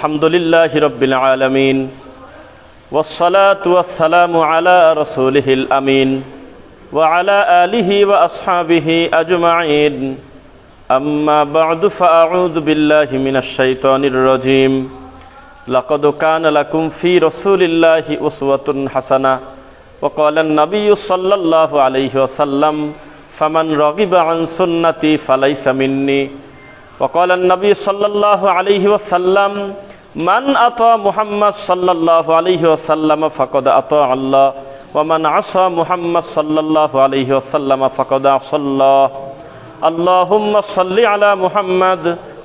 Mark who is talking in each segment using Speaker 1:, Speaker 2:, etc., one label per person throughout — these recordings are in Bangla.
Speaker 1: আলহামদুলিল্লাহি রাব্বিল আলামিন ওয়াসসালাতু ওয়াসসালামু আলা রাসূলিহিল আমিন ওয়া আলা আলিহি ওয়া আসহাবিহি আজমাইন আম্মা বা'দু ফাআউযু বিল্লাহি মিনাশ শাইতানির রাজীম লাকাদ কানা লাকুম ফি রাসূলিল্লাহি উসওয়াতুন হাসানাহ ওয়া ক্বালা আন-নাবিয়্যু সাল্লাল্লাহু আলাইহি ওয়াসাল্লাম ফামান রাগিবা আন সুন্নতি ফালাইসা মিন্নি وقال النبي صلى الله عليه وسلم من أطاع محمد صلى الله عليه وسلم فقد أطاع الله ومن عصى محمد صلى الله عليه وسلم فقد عصى الله اللهم صل على محمد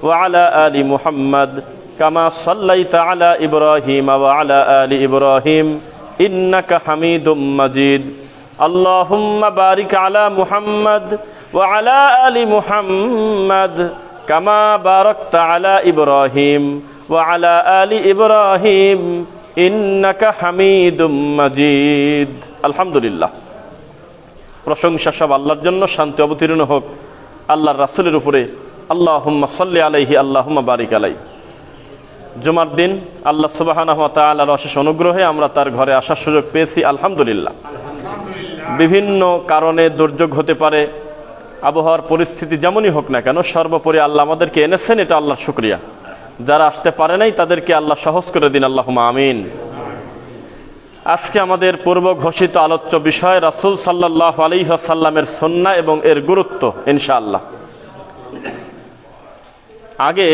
Speaker 1: وعلى آل محمد كما صليت على إبراهيم وعلى آل إبراهيم إنك حميد مجيد اللهم بارك على محمد وعلى آل محمد কামা বারাকতা আলা ইব্রাহিম ওয়া আলা আলি ইব্রাহিম ইন্নাকা হামিদুম মাজিদ। আলহামদুলিল্লাহ, প্রশংসা সব আল্লাহর জন্য, শান্তি অবতীর্ণ হোক আল্লাহর রাসূলের উপরে। আল্লাহুম্মা সাল্লি আলাইহি আল্লাহুম্মা বারিক আলাইহি। জুমার দিন আল্লাহ সুবহানাহু ওয়া তাআলার অশেষ অনুগ্রহে আমরা তার ঘরে আসার সুযোগ পেয়েছি। আলহামদুলিল্লাহ। বিভিন্ন কারণে দুর্যোগ হতে পারে, আবহাওয়ার পরিস্থিতি যেমনই হোক না কেন, সর্বোপরি আল্লাহ আমাদেরকে এনেছেন, এটা আল্লাহর শুকরিয়া। যারা আসতে পারে নাই তাদেরকে আল্লাহ সহজ করে দিন, আল্লাহুম্মা আমিন। আজকে আমাদের পূর্ব ঘোষিত আলোচ্য বিষয় রাসূল সাল্লাল্লাহু আলাইহি ওয়াসাল্লামের সুন্নাহ এবং এর গুরুত্ব, ইনশাআল্লাহ। আগে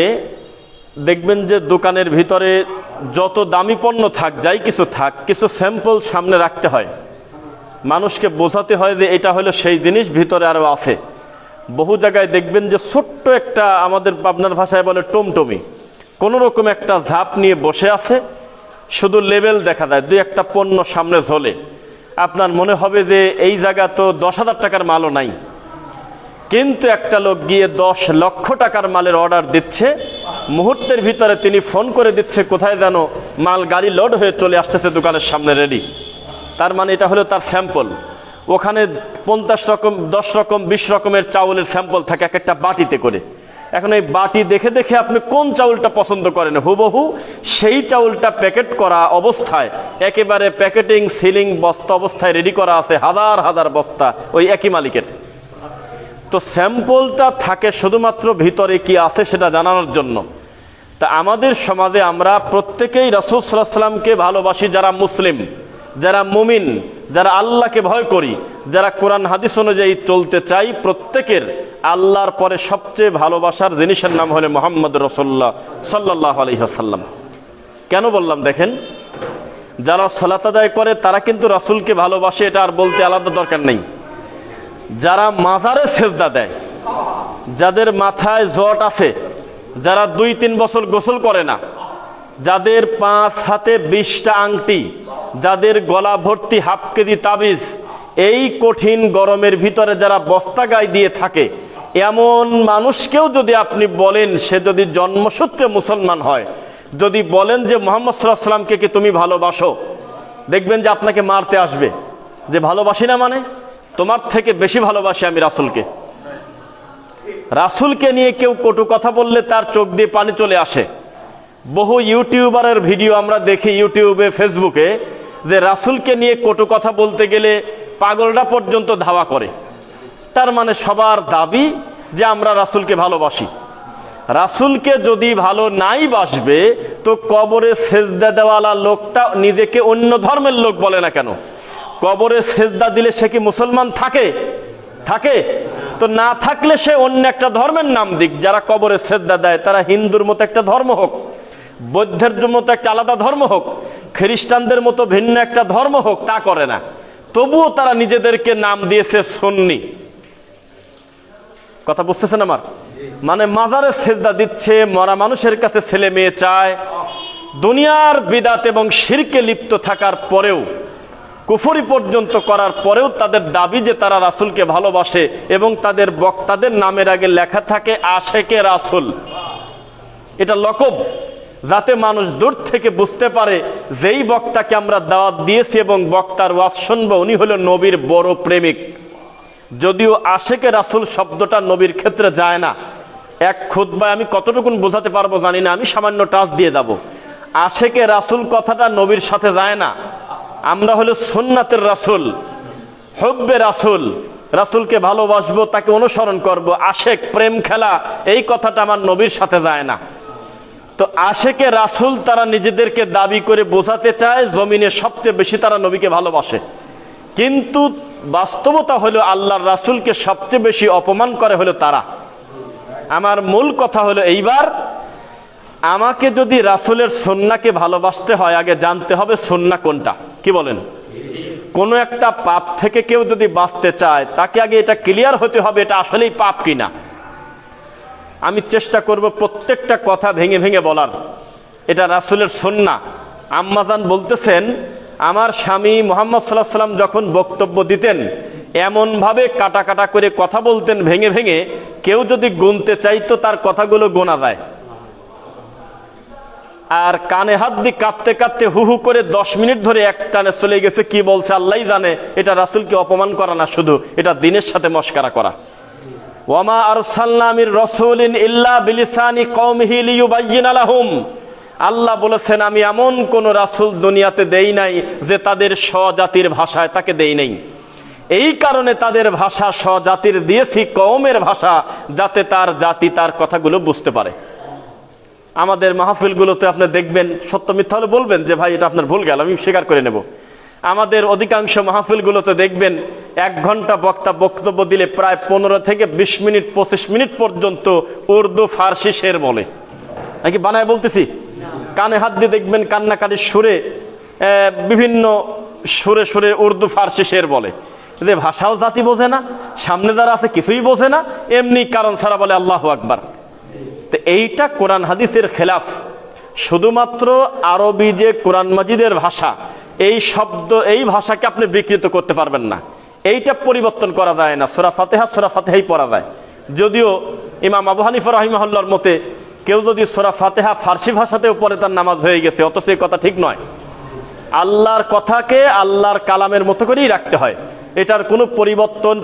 Speaker 1: দেখবেন যে দোকানের ভিতরে যত দামি পণ্য থাক, যাই কিছু থাক, কিছু স্যাম্পল সামনে রাখতে হয়, মানুষকে বোঝাতে হয় যে এটা হলো সেই জিনিস, ভিতরে আরো আছে। বহু জায়গায় দেখবেন যে ছোট্ট একটা, আমাদের আপনার ভাষায় বলে টমটমি, কোনো রকম একটা ঝাপ নিয়ে বসে আছে, শুধু লেবেল দেখা যায়, দুই একটা পণ্য সামনে ঝোলে। আপনার মনে হবে যে এই জায়গা তো 10,000 টাকার মালও নাই, কিন্তু একটা লোক গিয়ে 10 লক্ষ টাকার মালের অর্ডার দিচ্ছে, মুহূর্তের ভিতরে তিনি ফোন করে দিচ্ছে কোথায় যেন মাল গাড়ি লোড হয়ে চলে আসতেছে দোকানের সামনে রেডি। তার মানে এটা হলো তার স্যাম্পল। ওখানে 50 রকম, 10 রকম, 20 রকমের চাউলের স্যাম্পল থাকে এক একটা বাটিতে করে। এখন এই বাটি দেখে দেখে আপনি কোন চাউলটা পছন্দ করেন, হুবহু সেই চাউলটা প্যাকেট করা অবস্থায়, একেবারে প্যাকেটিং সিলিং বস্তা অবস্থায় রেডি করা আছে, হাজার হাজার বস্তা ওই একই মালিকের। তো স্যাম্পলটা থাকে শুধুমাত্র ভিতরে কি আছে সেটা জানানোর জন্য। তা আমাদের সমাজে আমরা প্রত্যেকেই রাসূল সাল্লাল্লাহু আলাইহি ওয়াসাল্লামকে ভালোবাসি, যারা মুসলিম, যারা মুমিন, যারা আল্লাহকে ভয় করি, যারা কোরআন হাদিস অনুযায়ী চলতে চাই, প্রত্যেকের আল্লাহর পরে সবচেয়ে ভালোবাসার জিনিসের নাম হলো মুহাম্মদ রাসূলুল্লাহ সাল্লাল্লাহু আলাইহি ওয়াসাল্লাম। কেন বললাম দেখেন, যারা সালাত আদায় করে তারা কিন্তু রাসূলকে ভালোবাসে, এটা আর বলতে আলাদা দরকার নেই। যারা মাজারে সেজদা দেয়, যাদের মাথায় জট আছে, যারা 2-3 বছর গোসল করে না, যাদের 5 হাতে 20টা আংটি, যাদের গলা ভর্তি হাফ কেজি তাবিজ, এই কঠিন গরমের ভিতরে যারা বস্তা গায়ে দিয়ে থাকে, এমন মানুষকেও যদি আপনি বলেন, সে যদি জন্মসূত্রে মুসলমান হয়, যদি বলেন যে মুহাম্মদ সাল্লাল্লাহু আলাইহি ওয়াসাল্লামকে কি তুমি ভালোবাসো, দেখবেন যে আপনাকে মারতে আসবে। যে ভালোবাসি না মানে, তোমার থেকে বেশি ভালোবাসি আমি রাসূলকে। রাসূলকে নিয়ে কেউ কটু কথা বললে তার চোখ দিয়ে পানি চলে আসে। বহু ইউটিউবারের ভিডিও আমরা দেখি ইউটিউবে, ফেসবুকে, যে রাসূলকে নিয়ে কটু কথা বলতে গেলে পাগলরা পর্যন্ত ধাওয়া করে। তার মানে সবার দাবি যে আমরা রাসূলকে ভালোবাসি। রাসূলকে যদি ভালো নাই বাসবে, তো কবরে সেজদা দেওয়ালা লোকটা নিজেকে অন্য ধর্মের লোক বলে না কেন? কবরে সেজদা দিলে সে কি মুসলমান থাকে? থাকে তো না থাকলে সে অন্য একটা ধর্মের নাম দিক। যারা কবরে সেজদা দেয় তারা হিন্দুর মতো একটা ধর্ম হোক, বৌদ্ধের মতো একটা আলাদা ধর্ম হোক, খ্রিস্টানদের মতো ভিন্ন একটা ধর্ম হোক, তা করে না। তবুও তারা নিজেদেরকে নাম দিয়েছে সুন্নি। কথা বুঝতেছেন আমার? মানে মাজারে সেজদা দিচ্ছে, মরা মানুষের কাছে ছেলে মেয়ে চায়, দুনিয়ার বিদাত এবং শিরকে লিপ্ত থাকার পরেও, কুফরি পর্যন্ত করার পরেও তাদের দাবি যে তারা রাসূলকে ভালোবাসে, এবং তাদের বক্তাদের নামের আগে লেখা থাকে আশেকে রাসূল। এটা লকব, যাতে মানুষ দূর থেকে বুঝতে পারে যেই বক্তাকে আমরা দাওয়াত দিয়েছি এবং বক্তার ওয়াজ শুনবো, উনি হলো নবীর বড় প্রেমিক। যদিও আশেকে রাসূল শব্দটা নবীর ক্ষেত্রে যায় না। এক খুতবায় আমি কতটুকু বোঝাতে পারবো জানি না, আমি সামান্য টাচ দিয়ে যাব। আশেকে রাসূল কথাটা নবীর সাথে যায় না। আমরা হলো সুন্নাতের রাসূল, হুব্বে রাসূল, রাসূলকে ভালোবাসবো, তাকে অনুসরণ করব। আশেক, প্রেম খেলা, এই কথাটা আমার নবীর সাথে যায় না। তো আশেকে রাসূল তারা নিজেদেরকে দাবি করে বোঝাতে চায় জমিনে সবচেয়ে বেশি তারা নবীকে ভালোবাসে, কিন্তু বাস্তবতা হলো আল্লাহর রাসূলকে সবচেয়ে বেশি অপমান করে হলো তারা। আমার মূল কথা হলো এইবার আমাকে যদি রাসূলের সুন্নাহকে ভালোবাসতে হয়, আগে জানতে হবে সুন্নাহ কোনটা। কি বলেন? কোন একটা পাপ থেকে কেউ যদি বাঁচতে চায়, তাকে আগে এটা ক্লিয়ার হতে হবে এটা আসলেই পাপ কিনা। আমি চেষ্টা করব প্রত্যেকটা কথা ভেঙে ভেঙে বলার। এটা রাসূলের সুন্নাহ। আম্মাজান বলতেছেন, আমার স্বামী মুহাম্মদ সাল্লাল্লাহু আলাইহি ওয়াসাল্লাম যখন বক্তব্য দিতেন এমন ভাবে কাটা কাটা করে কথা বলতেন, ভেঙে ভেঙে, কেউ যদি গুনতে চাইতো তার কথাগুলো গোনা যায়। আর কানে হাত দিয়ে কাঁদতে কাঁদতে হু হু করে 10 মিনিট ধরে এক টানে চলে গেছে, কি বলছে আল্লাহই জানে। এটা রাসূলকে অপমান করা না, শুধু এটা দ্বীনের সাথে মশকরা করা। ওয়ামা আরসালনা মির রাসূলিন ইল্লা বিলিসানি কওমিহি লিয়ুবায়্যিনা লাহুম। আল্লাহ বলেছেন, আমি এমন কোন রাসূল দুনিয়াতে দেই নাই যে তাদের স্বজাতির ভাষায় তাকে দেই নাই। এই কারণে তাদের ভাষা স্বজাতির দিয়েছি, কওমের ভাষা, যাতে তার জাতি তার কথাগুলো বুঝতে পারে। আমাদের মাহফিলগুলোতে আপনি দেখবেন, সত্য মিথ্যা হলে বলবেন যে ভাই এটা আপনার ভুল গেল, আমি স্বীকার করে নেব। আমাদের অধিকাংশ মাহফিলগুলোতে দেখবেন 1 ঘন্টা বক্তা বক্তব্য দিলে প্রায় 15 থেকে 20 মিনিট 25 মিনিট পর্যন্ত উর্দু ফার্সি শের বলে। নাকি বানায় বলতেছি? কানে হাত দিয়ে দেখবেন কান্নাকাটির সুরে, বিভিন্ন সুরে সুরে উর্দু ফার্সি শের বলে। যে ভাষাও জাতি বোঝে না, সামনে যারা আছে কিছুই বোঝে না, এমনি কারণ ছাড়া বলে আল্লাহু আকবার। তো এইটা কোরআন হাদিসের খেলাফ। শুধুমাত্র আরবি যে কোরআন মাজিদের ভাষা, এই শব্দ, এই ভাষাকে আপনি বিকৃত করতে পারবেন না। এইটা পরিবর্তন করা যায় না। সূরা ফাতিহাই পড়া যায়। যদিও ইমাম আবু হানিফা রাহিমাহুল্লাহর মতে কেউ যদি সূরা ফাতিহা ফার্সি ভাষাতেও পড়ে তার নামাজ হয়ে গেছে, অথচ এই কথা ঠিক নয়। আল্লাহর কথাকে আল্লাহর কালামের মতো করেই রাখতে হয়, এটার কোনো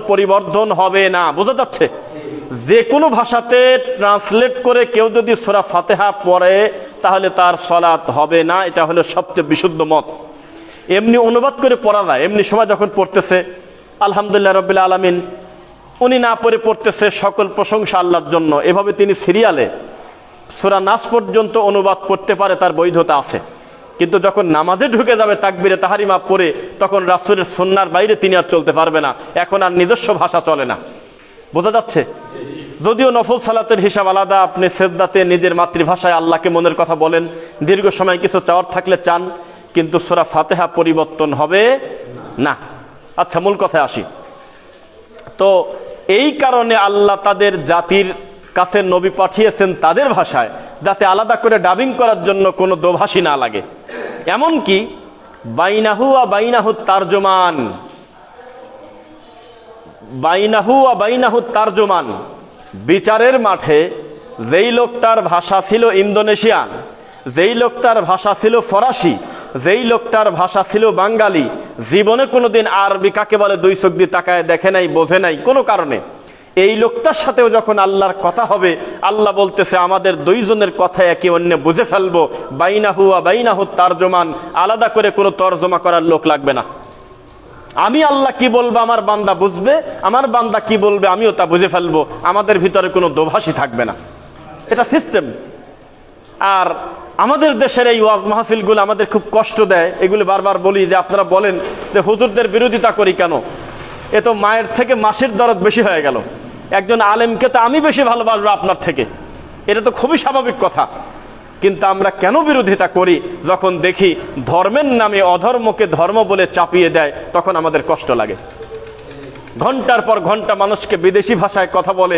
Speaker 1: পরিবর্তন হবে না। বোঝা যাচ্ছে? যে কোনো ভাষাতে ট্রান্সলেট করে কেউ যদি সূরা ফাতিহা পড়ে তাহলে তার সালাত হবে না, এটা হলো সবচেয়ে বিশুদ্ধ মত। এমনি অনুবাদ করে পড়া যায়, এমনি সময় যখন পড়তেছে আলহামদুলিল্লাহ রাব্বিল আলামিন, উনি না পড়ে পড়তেছে সকল প্রশংসা আল্লাহর জন্য, এভাবে তিনি সিরিয়ালে সূরা নাস পর্যন্ত অনুবাদ করতে পারে, তার বৈধতা আছে। কিন্তু যখন নামাজে ঢুকে যাবে তাকবীরে তাহরিমা পড়ে, তখন রাসূলের সুন্নাহর বাইরে তিনি আর চলতে পারবে না। এখন আর নিজস্ব ভাষা চলে না। বোঝা যাচ্ছে? যদিও নফল সালাতের হিসাব আলাদা, আপনি সেজদাতে নিজের মাতৃভাষায় আল্লাহকে মনের কথা বলেন, দীর্ঘ সময় কিছু চাওয়ার থাকলে চান, কিন্তু সূরা ফাতিহা পরিবর্তন হবে না। আচ্ছা, মূল কথায় আসি। তো এই কারণে আল্লাহ তাদের জাতির কাছে নবী পাঠিয়েছেন তাদের ভাষায়, যাতে আলাদা করে ডাবিং করার জন্য কোনো দোভাষী না লাগে। এমনকি বাইনাহু ওয়া বাইনাহু তারজমান, বাইনাহু ওয়া বাইনাহু তারজমান, বিচারের মাঠে যেই লোকটার ভাষা ছিল ইন্দোনেশিয়ান, যেই লোকটার ভাষা ছিল ফরাসি, যেই লোকটার ভাষা ছিল বাঙালি, জীবনে কোনোদিন আরবি কাকে বলে 2 চোখ দিয়ে তাকায় দেখে নাই, বোঝে নাই কোনো কারণে, এই লোকটার সাথেও যখন আল্লাহর কথা হবে, আল্লাহ বলতেছে আমাদের 2 জনের কথা একে অন্য বুঝে ফেলবো। বাইনাহু ওয়া বাইনাহু তারজমান, আলাদা করে কোনো তরজমা করার লোক লাগবে না। আমি আল্লাহ কি বলবো আমার বান্দা বুঝবে, আমার বান্দা কি বলবে আমিও তা বুঝে ফেলবো। আমাদের ভিতরে কোনো দোভাষী থাকবে না, এটা সিস্টেম। আর আমাদের দেশের এই ওয়াজ মাহফিলগুলো আমাদের খুব কষ্ট দেয়। এগুলো বারবার বলি যে আপনারা বলেন যে হুজুরদের বিরোধিতা করি কেন, এ তো মায়ের থেকে মাসির দরদ বেশি হয়ে গেল। একজন আলেমকে তো আমি বেশি ভালোবাসবো আপনার থেকে, এটা তো খুবই স্বাভাবিক কথা। কিন্তু আমরা কেন বিরোধিতা করি? যখন দেখি ধর্মের নামে অধর্মকে ধর্ম বলে চাপিয়ে দেয়, তখন আমাদের কষ্ট লাগে। ঘন্টার পর ঘন্টা মানুষকে বিদেশি ভাষায় কথা বলে।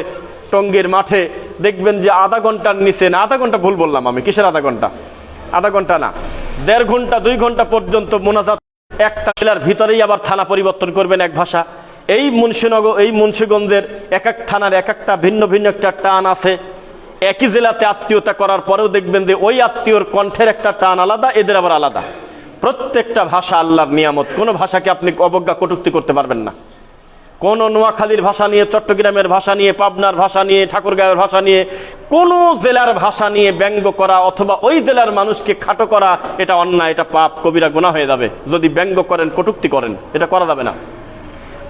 Speaker 1: টঙ্গীর মাঠে দেখবেন যে আধা ঘন্টার নিচে না, আধা ঘন্টা ভুল বললাম আমি, কিসের আধা ঘন্টা? আধা ঘন্টা না, 1.5 ঘন্টা 2 ঘন্টা পর্যন্ত মোনাজাত। একটা জেলার ভিতরেই আবার থানা পরিবর্তন করবেন এক ভাষা। এই মুন্সিগঞ্জের এক এক থানার এক একটা ভিন্ন ভিন্ন একটা টান আছে। একই জেলাতে আত্মীয়তা করার পরেও দেখবেন যে ওই আত্মীয়র কণ্ঠের একটা টান আলাদা, এদের আবার আলাদা। প্রত্যেকটা ভাষা আল্লাহর নিয়ামত, কোনো ভাষাকে আপনি অবজ্ঞা কটূক্তি করতে পারবেন না। কোন নোয়াখালীর ভাষা নিয়ে, চট্টগ্রামের ভাষা নিয়ে, পাবনার ভাষা নিয়ে, ঠাকুরগাঁওয়ের ভাষা নিয়ে, কোন জেলার ভাষা নিয়ে ব্যঙ্গ করা অথবা ওই জেলার মানুষকে খাটো করা, এটা অন্যায়, এটা পাপ, কবিরা গুনাহ হয়ে যাবে যদি ব্যঙ্গ করেন, কটূক্তি করেন, এটা করা যাবে না।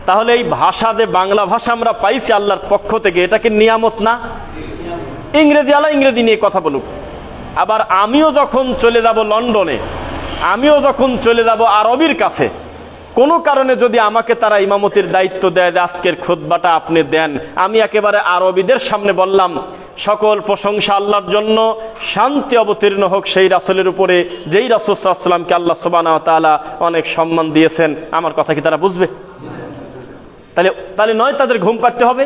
Speaker 1: তাহলে এই ভাষা যে বাংলা ভাষা আমরা পাইছি আল্লাহর পক্ষ থেকে, এটা কি নিয়ামত না? ইংরেজি আলা ইংরেজি নিয়ে কথা বলুক। আবার আমিও যখন চলে যাব লন্ডনে, আমিও যখন চলে যাব আরবির কাছে, কোনো কারণে যদি আমাকে তারা ইমামতির দায়িত্ব দেয় যে আজকের খুতবাটা আপনি দেন, আমি একেবারে আরবিদের সামনে বললাম, সকল প্রশংসা আল্লাহর জন্য, শান্তি অবতীর্ণ হোক সেই রাসূলের উপরে, যেই রাসূল সাল্লাল্লাহু আলাইহি ওয়াসাল্লামকে আল্লাহ সুবহানাহু ওয়া তাআলা অনেক সম্মান দিয়েছেন। আমার কথা কি তারা বুঝবে? তাহলে নয় তাদের ঘুম পাড়তে হবে,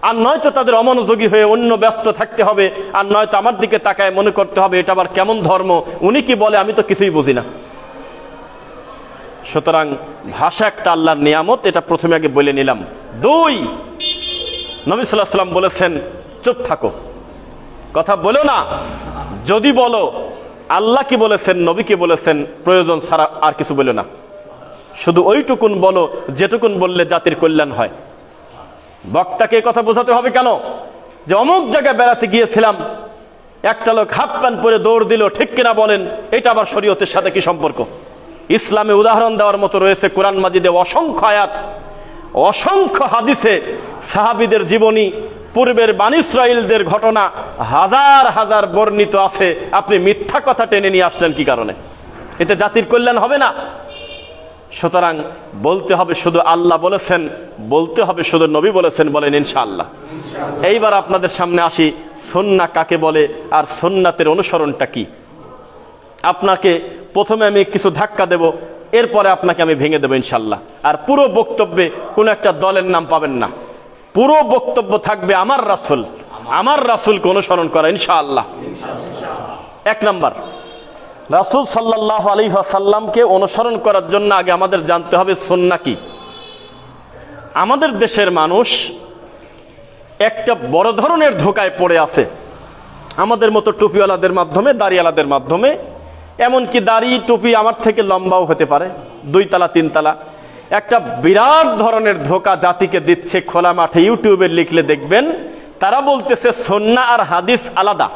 Speaker 1: আর নয়তো তাদের অমনোযোগী হয়ে অন্য ব্যস্ত থাকতে হবে, আর নয়তো আমার দিকে তাকায় মনে করতে হবে এটা আবার কেমন ধর্ম, উনি কি বলে আমি তো কিছুই বুঝি না। সুতরাং ভাষা একটা আল্লাহর নিয়ামত, এটা প্রথমে আগে বলে নিলাম। 2, নবী সাল্লাল্লাহু আলাইহি ওয়াসাল্লাম বলেছেন চুপ থাকো, কথা বলো না। যদি বলো আল্লাহ কি বলেছেন, নবী কি বলেছেন, প্রয়োজন ছাড়া আর কিছু বলো না। শুধু ওইটুকুন বলো যেটুকুন বললে জাতির কল্যাণ হয়। বক্তাকে কথা বোঝাতে হবে কেন যে অমুক জায়গায় বেড়াতে গিয়েছিলাম, একটা লোক হাফ প্যান্ট পরে দৌড় দিল, ঠিক কিনা বলেন? এটা আবার শরীয়তের সাথে কি সম্পর্ক? ইসলামে উদাহরণ দেওয়ার মতো রয়েছে কোরআন মাজিদে অসংখ্য আয়াত, অসংখ্য হাদিসে সাহাবীদের জীবনী, পূর্বের বানী ইসরাঈলদের ঘটনা হাজার হাজার বর্ণিত আছে। আপনি মিথ্যা কথা টেনে নিয়ে আসলেন কি কারণে? এতে জাতির কল্যাণ হবে না। সুতরাং বলতে হবে শুধু আল্লাহ বলেছেন, বলতে হবে শুধু নবী বলেছেন, বলেন ইনশাআল্লাহ। এইবার আপনাদের সামনে আসি, সুন্নাহ কাকে বলে আর সুন্নাতের অনুসরণটা কি। আপনাকে প্রথমে আমি কিছু ধাক্কা দেব, এরপরে আপনাকে আমি ভেঙে দেবো ইনশাআল্লাহ। আর পুরো বক্তব্যে কোনো একটা দলের নাম পাবেন না, পুরো বক্তব্য থাকবে আমার রাসূল, আমার রাসূলকে অনুসরণ করা ইনশাআল্লাহ। 1 নাম্বার, রাসূল সাল্লাল্লাহু আলাইহি ওয়াসাল্লামকে অনুসরণ করার জন্য আগে আমাদের জানতে হবে সুন্নাহ কি। আমাদের দেশের মানুষ একটা বড় ধরনের ধোঁকায় পড়ে আছে, আমাদের মতো টুপিওয়ালাদের মাধ্যমে, দাড়িওয়ালাদের মাধ্যমে। এমনকি দাড়ি টুপি আমার থেকে লম্বাও হতে পারে, 2 তলা 3 তলা। একটা বিরাট ধরনের ধোঁকা জাতিকে দিচ্ছে, খোলা মাঠে ইউটিউবে লিখলে দেখবেন। তারা বলতেছে সুন্নাহ আর হাদিস আলাদা।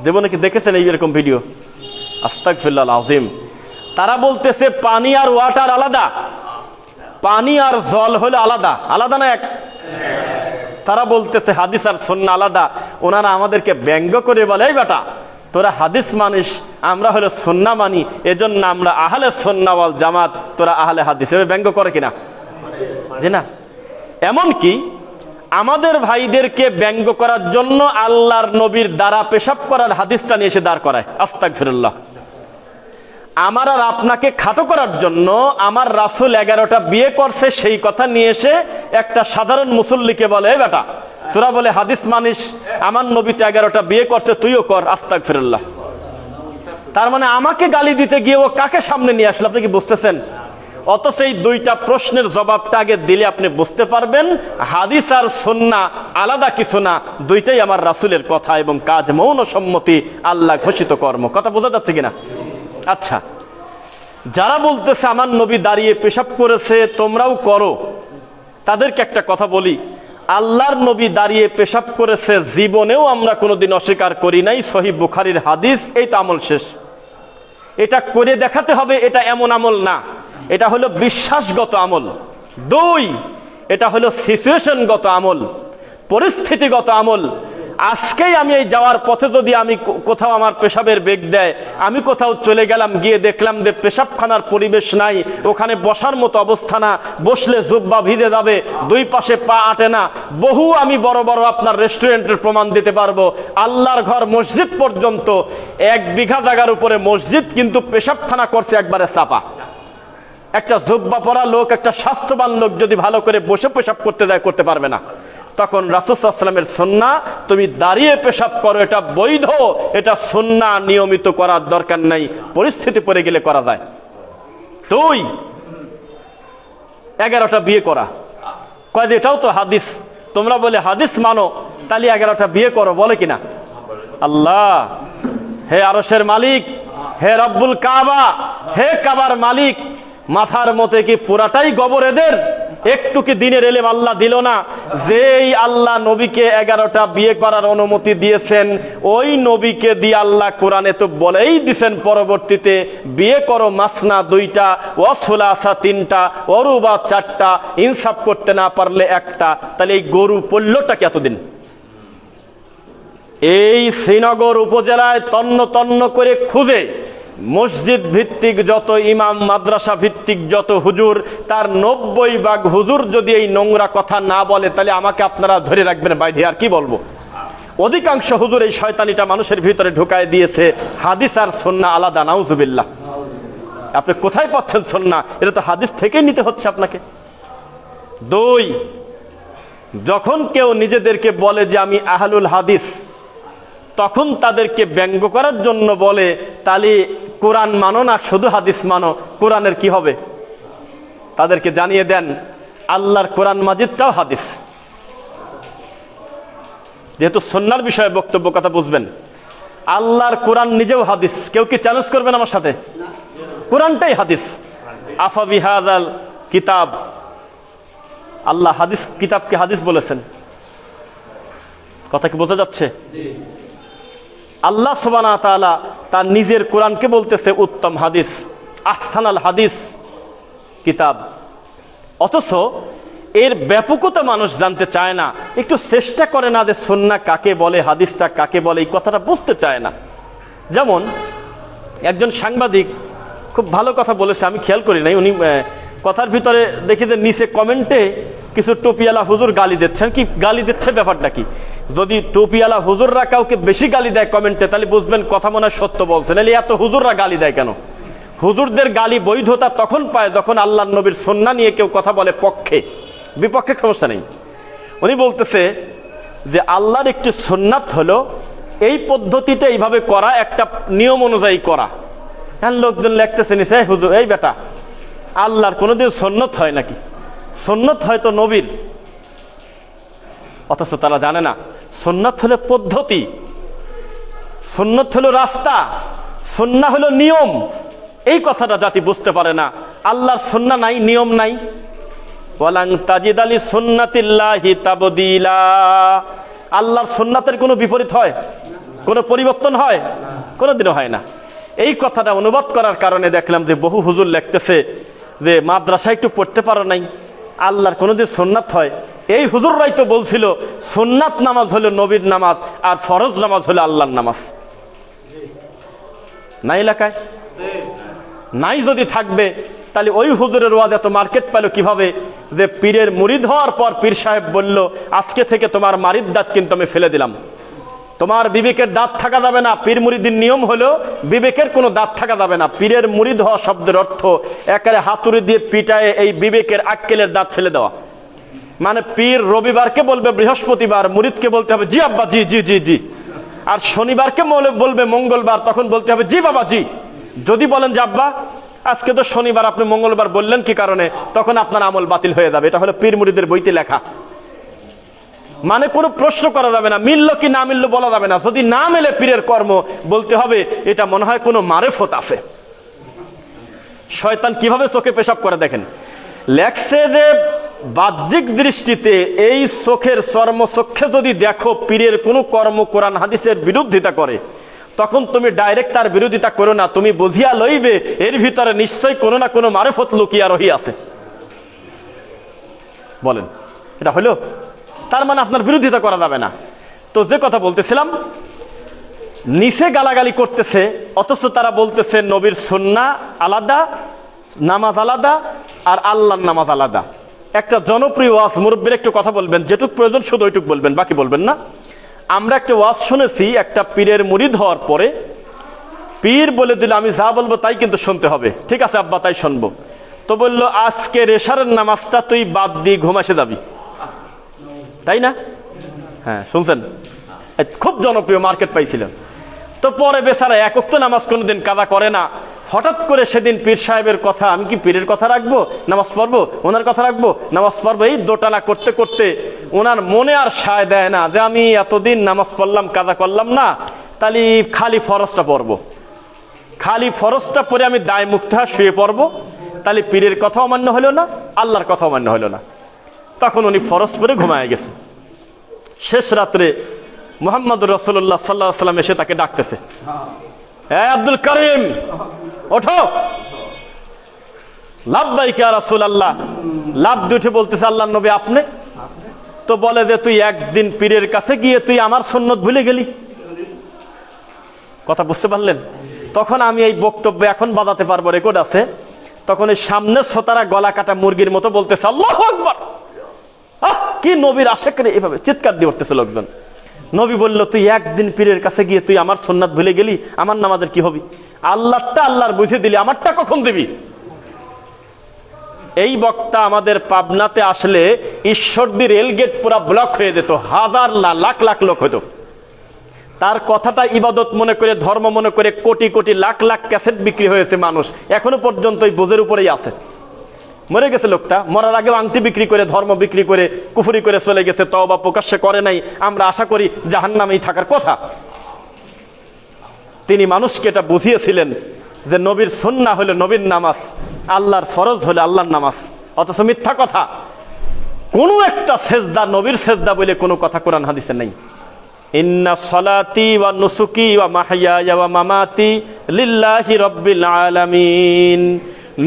Speaker 1: জীবনে কি দেখেছেন এইরকম ভিডিও? আস্তাগফিরুল্লাহ আযীম। তারা বলতেছে পানি আর ওয়াটার আলাদা, পানি আর জল হলো আলাদা, আলাদা না এক। তারা বলতেছে হাদিস আর সুন্নাহ আলাদা। ওনারা আমাদেরকে ব্যঙ্গ করে বলে, এই বেটা তোরা হাদিস মানিস, আমরা হলো সুন্নাহ মানি, এজন্য আমরা আহলে সুন্নাহ ওয়াল জামাত, তোরা আহলে হাদিস। এভাবে ব্যঙ্গ করে কিনা? জি না। এমনকি আমাদের ভাইদেরকে ব্যঙ্গ করার জন্য আল্লাহর নবীর দ্বারা পেশাব করার হাদিসটা নিয়ে এসে দাঁড় করায়। আস্তাগফিরুল্লাহ। আমার আর আপনাকে খাটো করার জন্য আমার রাসূল 11টা বিয়ে করছে, সেই কথা নিয়ে এসে একটা সাধারণ মুসল্লিকে বলে, এই বেটা তোরা বলে হাদিস মানিস, আমার নবী তো 11টা বিয়ে করছে, তুইও কর। আস্তাগফিরুল্লাহ। তার মানে আমাকে গালি দিতে গিয়ে ও কাকে সামনে নিয়ে আসলো, আপনি কি বুঝতেছেন? অথচ এই 2টা প্রশ্নের জবাবটা আগে দিলে আপনি বুঝতে পারবেন হাদিস আর সুন্নাহ আলাদা কিছু না, 2টাই আমার রাসূলের কথা এবং কাজ, মৌন সম্মতি, আল্লাহ ঘোষিত কর্ম। কথা বোঝা যাচ্ছে কিনা? আচ্ছা, যারা বলতেছে আমার নবী দাঁড়িয়ে পেশাব করেছে তোমরাও করো, তাদেরকে একটা কথা বলি, আল্লাহর নবী দাঁড়িয়ে পেশাব করেছে জীবনেও আমরা কোনোদিন অস্বীকার করি নাই। সহিহ বুখারীর হাদিস। এই তো আমল শেষ। এটা করে দেখাতে হবে, এটা এমন আমল না, এটা হলো বিশ্বাসগত আমল। 2, এটা হলো সিচুয়েশনগত আমল, পরিস্থিতিগত আমল। আজকেই আমি এই যাওয়ার পথে যদি আমি কোথাও আমার পেশাবের বেগ দেয়, আমি কোথাও চলে গেলাম, গিয়ে দেখলাম যে পেশাবখানার পরিবেশ নাই, ওখানে বসার মতো অবস্থা না, বসলে জুব্বা ভিজে যাবে, 2 পাশে পা আটে না, বহু আমি বড় বড় আপনার রেস্টুরেন্টের প্রমাণ দিতে পারবো। আল্লাহর ঘর মসজিদ পর্যন্ত 1 বিঘা জায়গার উপরে মসজিদ, কিন্তু পেশাবখানা করছে একবারে চাপা। একটা জুব্বা পরা লোক, একটা স্বাস্থ্যবান লোক যদি ভালো করে বসে পেশাব করতে যায়, করতে পারবে না। তখন রাসূল সাল্লাল্লাহু আলাইহি ওয়াসাল্লামের সুন্নাহ তুমি দাঁড়িয়ে পেশাব করো, এটা বৈধ, এটা সুন্নাহ, নিয়মিত করার দরকার নাই, পরিস্থিতি পড়ে গেলে করা যায়। 2, 11টা বিয়ে করা, কয় যে এটাও তো হাদিস, তোমরা বলে হাদিস মানো, তাহলে 11টা বিয়ে করো, বলে কিনা? আল্লাহ, হে আরশের মালিক, হে রব্বুল কাবা, হে কাবার মালিক, মাথার মতে কি পুরাটাই গোবর এদের? একটু কি দিনের এলেম আল্লাহ দিল না? যেই আল্লাহ নবীকে 11টা বিয়ে করার অনুমতি দিয়েছেন, ওই নবীকে দিয়ে আল্লাহ কোরআনে তো বলেই দিছেন পরবর্তীতে, বিয়ে করো মাসনা 2টা, ওয়াসুলাসা 3টা, অরুবা 4টা, ইনসাফ করতে না পারলে 1টা। তাহলে এই গরু পল্লটাকে এতদিন এই শ্রীনগর উপজেলায় তন্ন তন্ন করে খুঁজে মসজিদ ভিত্তিক যত ইমাম, মাদ্রাসা ভিত্তিক যত হুজুর, তার 90 ভাগ হুজুর যদি এই নোংরা কথা না বলে, তাহলে আমাকে আপনারা ধরে রাখবেন বাইরে, আর কি বলবো। অধিকাংশ হুজুর এই শয়তানিটা মানুষের ভিতরে ঢুকায় দিয়েছে। হাদিস আর সুন্নাহ আলাদা, নাউজুবিল্লাহ। আপনি কোথায় পাচ্ছেন সুন্নাহ? এটা তো হাদিস থেকেই নিতে হচ্ছে আপনাকে। 2, যখন কেউ নিজেদেরকে বলে যে আমি আহলুল হাদিস, তখন তাদেরকে ব্যঙ্গ করার জন্য বলে, তাহলে কোরআন মানো না শুধু হাদিস মানো, কোরআনের কি হবে? তাদেরকে জানিয়ে দেন আল্লাহর কোরআন মাজিদটাও হাদিস। যেহেতু সুন্নাহর বিষয়ে বক্তব্য, কথা বুঝবেন, আল্লাহর কোরআন নিজেও হাদিস। কেউ কি চ্যালেঞ্জ করবেন আমার সাথে? কোরআনটাই হাদিস। আফা বিহাযাল কিতাব, আল্লাহ হাদিস কিতাবকে হাদিস বলেছেন। কথা কি বোঝা যাচ্ছে? আল্লাহ সুবহানাহু ওয়া তাআলা তার নিজের কোরআনকে বলতেছে উত্তম হাদিস, আহসানাল হাদিস কিতাব। অথচ এর ব্যাপকতা মানুষ জানতে চায় না, একটু চেষ্টা করে না যে সুন্নাহ কাকে বলে, হাদিসটা কাকে বলে, এই কথাটা বুঝতে চায় না। যেমন একজন সাংবাদিক খুব ভালো কথা বলেছে, আমি খেয়াল করি নাই, উনি কথার ভিতরে দেখি যে নিচে কমেন্টে কিছু টুপিওয়ালা হুজুর গালি দিচ্ছেন। কি গালি দিচ্ছে, ব্যাপারটা কি? যদি টুপিওয়ালা হুজুররা কাউকে বেশি গালি দেয় কমেন্টে, তাহলে বুঝবেন কথা মনে হয় সত্য বলছেন। এলে এত হুজুররা গালি দেয় কেন? হুজুরদের গালি বৈধতা তখন পায় যখন আল্লাহর নবীর সুন্নাহ নিয়ে কেউ কথা বলে পক্ষে, বিপক্ষে সমস্যা নেই। উনি বলতেছে যে আল্লাহর একটি সুন্নাত হলো এই পদ্ধতিটা এইভাবে করা, একটা নিয়ম অনুযায়ী করা। হ্যাঁ, লোকজন লিখতেছে নিচে, হুজুর এই বেটা, আল্লাহর কোনোদিন সুন্নত হয় নাকি? সুন্নত হয়তো নবীর। অথচ তারা জানে না সুন্নত হলো পদ্ধতি, সুন্নত হলো রাস্তা, সুন্নাহ হলো নিয়ম। এই কথাটা জাতি বুঝতে পারে না। আল্লাহর সুন্নাহ নাই, নিয়ম নাই। ওয়ালান তাজিদা লি সুন্নাতিল্লাহি তাবদীলা। আল্লাহর সুন্নাতের কোনো বিপরীত হয়? কোনো পরিবর্তন হয়? কোনোদিনও হয় না। এই কথাটা অনুবাদ করার কারণে দেখলাম যে বহু হুজুর লিখতেছে যে মাদ্রাসায় একটু পড়তে পারো নাই, আল্লাহর কোনোদিন সুন্নাত হয়? এই হুজুররাই তো বলছিল সুন্নাত নামাজ হলো নবীর নামাজ, আর ফরজ নামাজ হলো আল্লাহর নামাজ। নাই এলাকায় নাই, যদি থাকবে তাহলে ওই হুজুরের ওয়াজ এত মার্কেট পেল কিভাবে? যে পীরের মুরিদ হওয়ার পর পীর সাহেব বলল, আজকে থেকে তোমার মারিদ দাঁত কিন্তু আমি ফেলে দিলাম, তোমার বিবেকের দাঁত থাকা যাবে না। পীর মুরিদের নিয়ম হলো বিবেকের কোনো দাঁত থাকা যাবে না। পীরের মুরিদ হওয়া শব্দের অর্থ একেবারে হাতুড়ি দিয়ে পিটায়ে এই বিবেকের আক্কেলের দাঁত ফেলে দেওয়া। মানে পীর রবিবারকে বলবে বৃহস্পতিবার, মুরিদকে বলতে হবে জি আব্বা, জি জি জি জি। আর শনিবারকে বলবে মঙ্গলবার, তখন বলতে হবে জি বাবা জি। যদি বলেন যে আব্বা আজকে তো শনিবার, আপনি মঙ্গলবার বললেন কি কারণে, তখন আপনার আমল বাতিল হয়ে যাবে। এটা হলো পীর মুরিদের বইতে লেখা। মানে কোনো প্রশ্ন করা যাবে না, মিলল কি না মিলল বলা যাবে না। যদি না মেলে পীরের কর্ম, বলতে হবে এটা মনে হয় কোনো মারেফত আছে। শয়তান কিভাবে চোখে পেশাব করে দেখেন। লেখছে যে বাহ্যিক দৃষ্টিতে এই চোখের চর্মচক্ষে যদি দেখো পীরের কোনো কর্ম কোরআন হাদিসের বিরোধিতা করে, তখন তুমি ডাইরেক্ট তার বিরোধিতা করো না, তুমি বুঝিয়া লইবে এর ভিতরে নিশ্চয়ই কোনো না কোনো মারেফত লুকিয়া রহি আছে। বলেন এটা হলো? তার মানে আপনার বিরোধিতা করা যাবে না। তো যে কথা বলতেছিলাম, নিচে গালাগালি করতেছে, অথচ তারা বলতেছে নবীর সুন্নাহ আলাদা, নামাজ আলাদা, আর আল্লাহর নামাজ আলাদা। একটা জনপ্রিয় ওয়াজ, মুরব্বীর একটু কথা বলবেন, যেটুক প্রয়োজন শুধু ওইটুক বলবেন, বাকি বলবেন না। আমরা একটা ওয়াজ শুনেছি, একটা পীরের মুরিদ হওয়ার পরে পীর বলে দিল আমি যা বলবো তাই কিন্তু শুনতে হবে। ঠিক আছে আব্বা, তাই শুনবো। তো বললো আজকে এশারের নামাজটা তুই বাদ দিয়ে ঘুমাসে যাবি, তাই না? হ্যাঁ শুনছেন, খুব জনপ্রিয়, মার্কেট পাইছিলেন। তো পরে বেচারা এক ওয়াক্ত নামাজ কোনোদিন কাজা করে না। হঠাৎ করে সেদিন পীর সাহেবের কথা, আমি কি পীরের কথা রাখবো নামাজ পড়বো, ওনার কথা রাখবো নামাজ পড়বো, এই দোটানা করতে করতে ওনার মনে আর সায় দেয় না যে আমি এতদিন নামাজ পড়লাম, কাজা করলাম না, তাহলে খালি ফরজটা পড়বো, খালি ফরজটা পরে আমি দায় মুক্ত হয়ে শুয়ে পড়বো, তাহলে পীরের কথা অমান্য হলো না। আল্লাহর কথা মান্য হইল না। তখন উনি ফরজ পরে ঘুমায় গেছে। শেষ রাত্রে মুহাম্মদুর রাসূলুল্লাহ সাল্লাল্লাহু আলাইহি ওয়াসাল্লাম এসে তাকে ডাকতেছে, এ আব্দুল করিম ওঠো। লাব্বাইক ইয়া রাসূলুল্লাহ, লাভ উঠে বলতেছে, আল্লাহর নবী আপনি? তো বলে যে তুই একদিন পীরের কাছে গিয়ে তুই আমার সুন্নত ভুলে গেলি। কথা বুঝতে পারলেন? তখন আমি এই বক্তব্য এখন বাজাতে পারবো, রেকর্ড আছে। তখন এই সামনের শ্রোতারা গলা কাটা মুরগির মতো বলতেছে আল্লাহু আকবার। কি নবীর আশেক রে, এভাবে চিৎকার দিয়ে উঠতেছে লোকজন। নবী বলল, তুই একদিন পীরের কাছে গিয়ে তুই আমার সুন্নাত ভুলে গেলি, আমার নামাজের কি হবি? আল্লাহটা আল্লাহর বুঝে দিলি, আমারটা কখন দিবি? এই বক্তা আমাদের পাবনাতে আসলে ঈশ্বরদী রেলগেট পুরা ব্লক হয়ে যেত, হাজার লাখ লাখ লোক হতো। তার কথাটা ইবাদত মনে করে, ধর্ম মনে করে কোটি কোটি লাখ লাখ ক্যাসেট বিক্রি হয়েছে। মানুষ এখনো পর্যন্ত ওই বোঝের উপরেই আছে। মরে গেছে লোকটা, মরার আগেও আংটি বিক্রি করে, ধর্ম বিক্রি করে, কুফরি করে চলে গেছে, তওবা প্রকাশ্যে করে নাই। আমরা আশা করি জাহান্নামেই থাকার কথা। তিনি মানুষকে এটা বুঝিয়েছিলেন যে নবীর সুন্নাহ হলো নবীর নামাজ, আল্লাহর ফরজ হলো আল্লাহর নামাজ। অথচ মিথ্যা কথা, কোনো একটা সেজদা নবীর সেজদা বলে কোনো কথা কোরআন হাদিসে নেই। ইন্না সলাতি ওয়া নুসুকি ওয়া মাহইয়ায়া ওয়া মামাতি লিল্লাহি রাব্বিল আলামিন,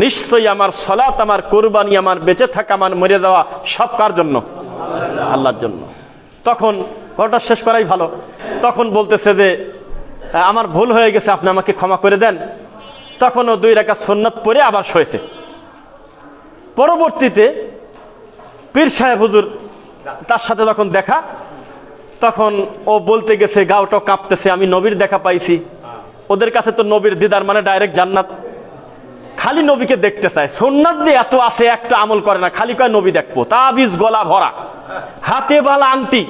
Speaker 1: নিশ্চয়ই আমার সালাত, আমার কুরবানি, আমার বেঁচে থাকা, আমার মরে যাওয়া সব কার জন্য? আল্লাহর জন্য। তখন ঘটনা শেষ করাই ভালো। তখন বলতেছে যে আমার ভুল হয়ে গেছে, আপনি আমাকে ক্ষমা করে দেন। তখন ও 2 রাকাত সুন্নাত পড়ে আবার শুয়েছে। পরবর্তীতে পীর সাহেব হুজুর তার সাথে যখন দেখা, তখন ও বলতে গেছে, গাওটা কাঁপতেছে, আমি নবীর দেখা পাইছি। ওদের কাছে তো নবীর দিদার মানে ডাইরেক্ট জান্নাত। খালি নবীকে দেখতে চায়, সুন্নাত দিয়ে এত আছে, একটা আমল করে না, খালি কয় নবী দেখবো, তাবিজ গলা ভরা, হাতে বালা আংটি,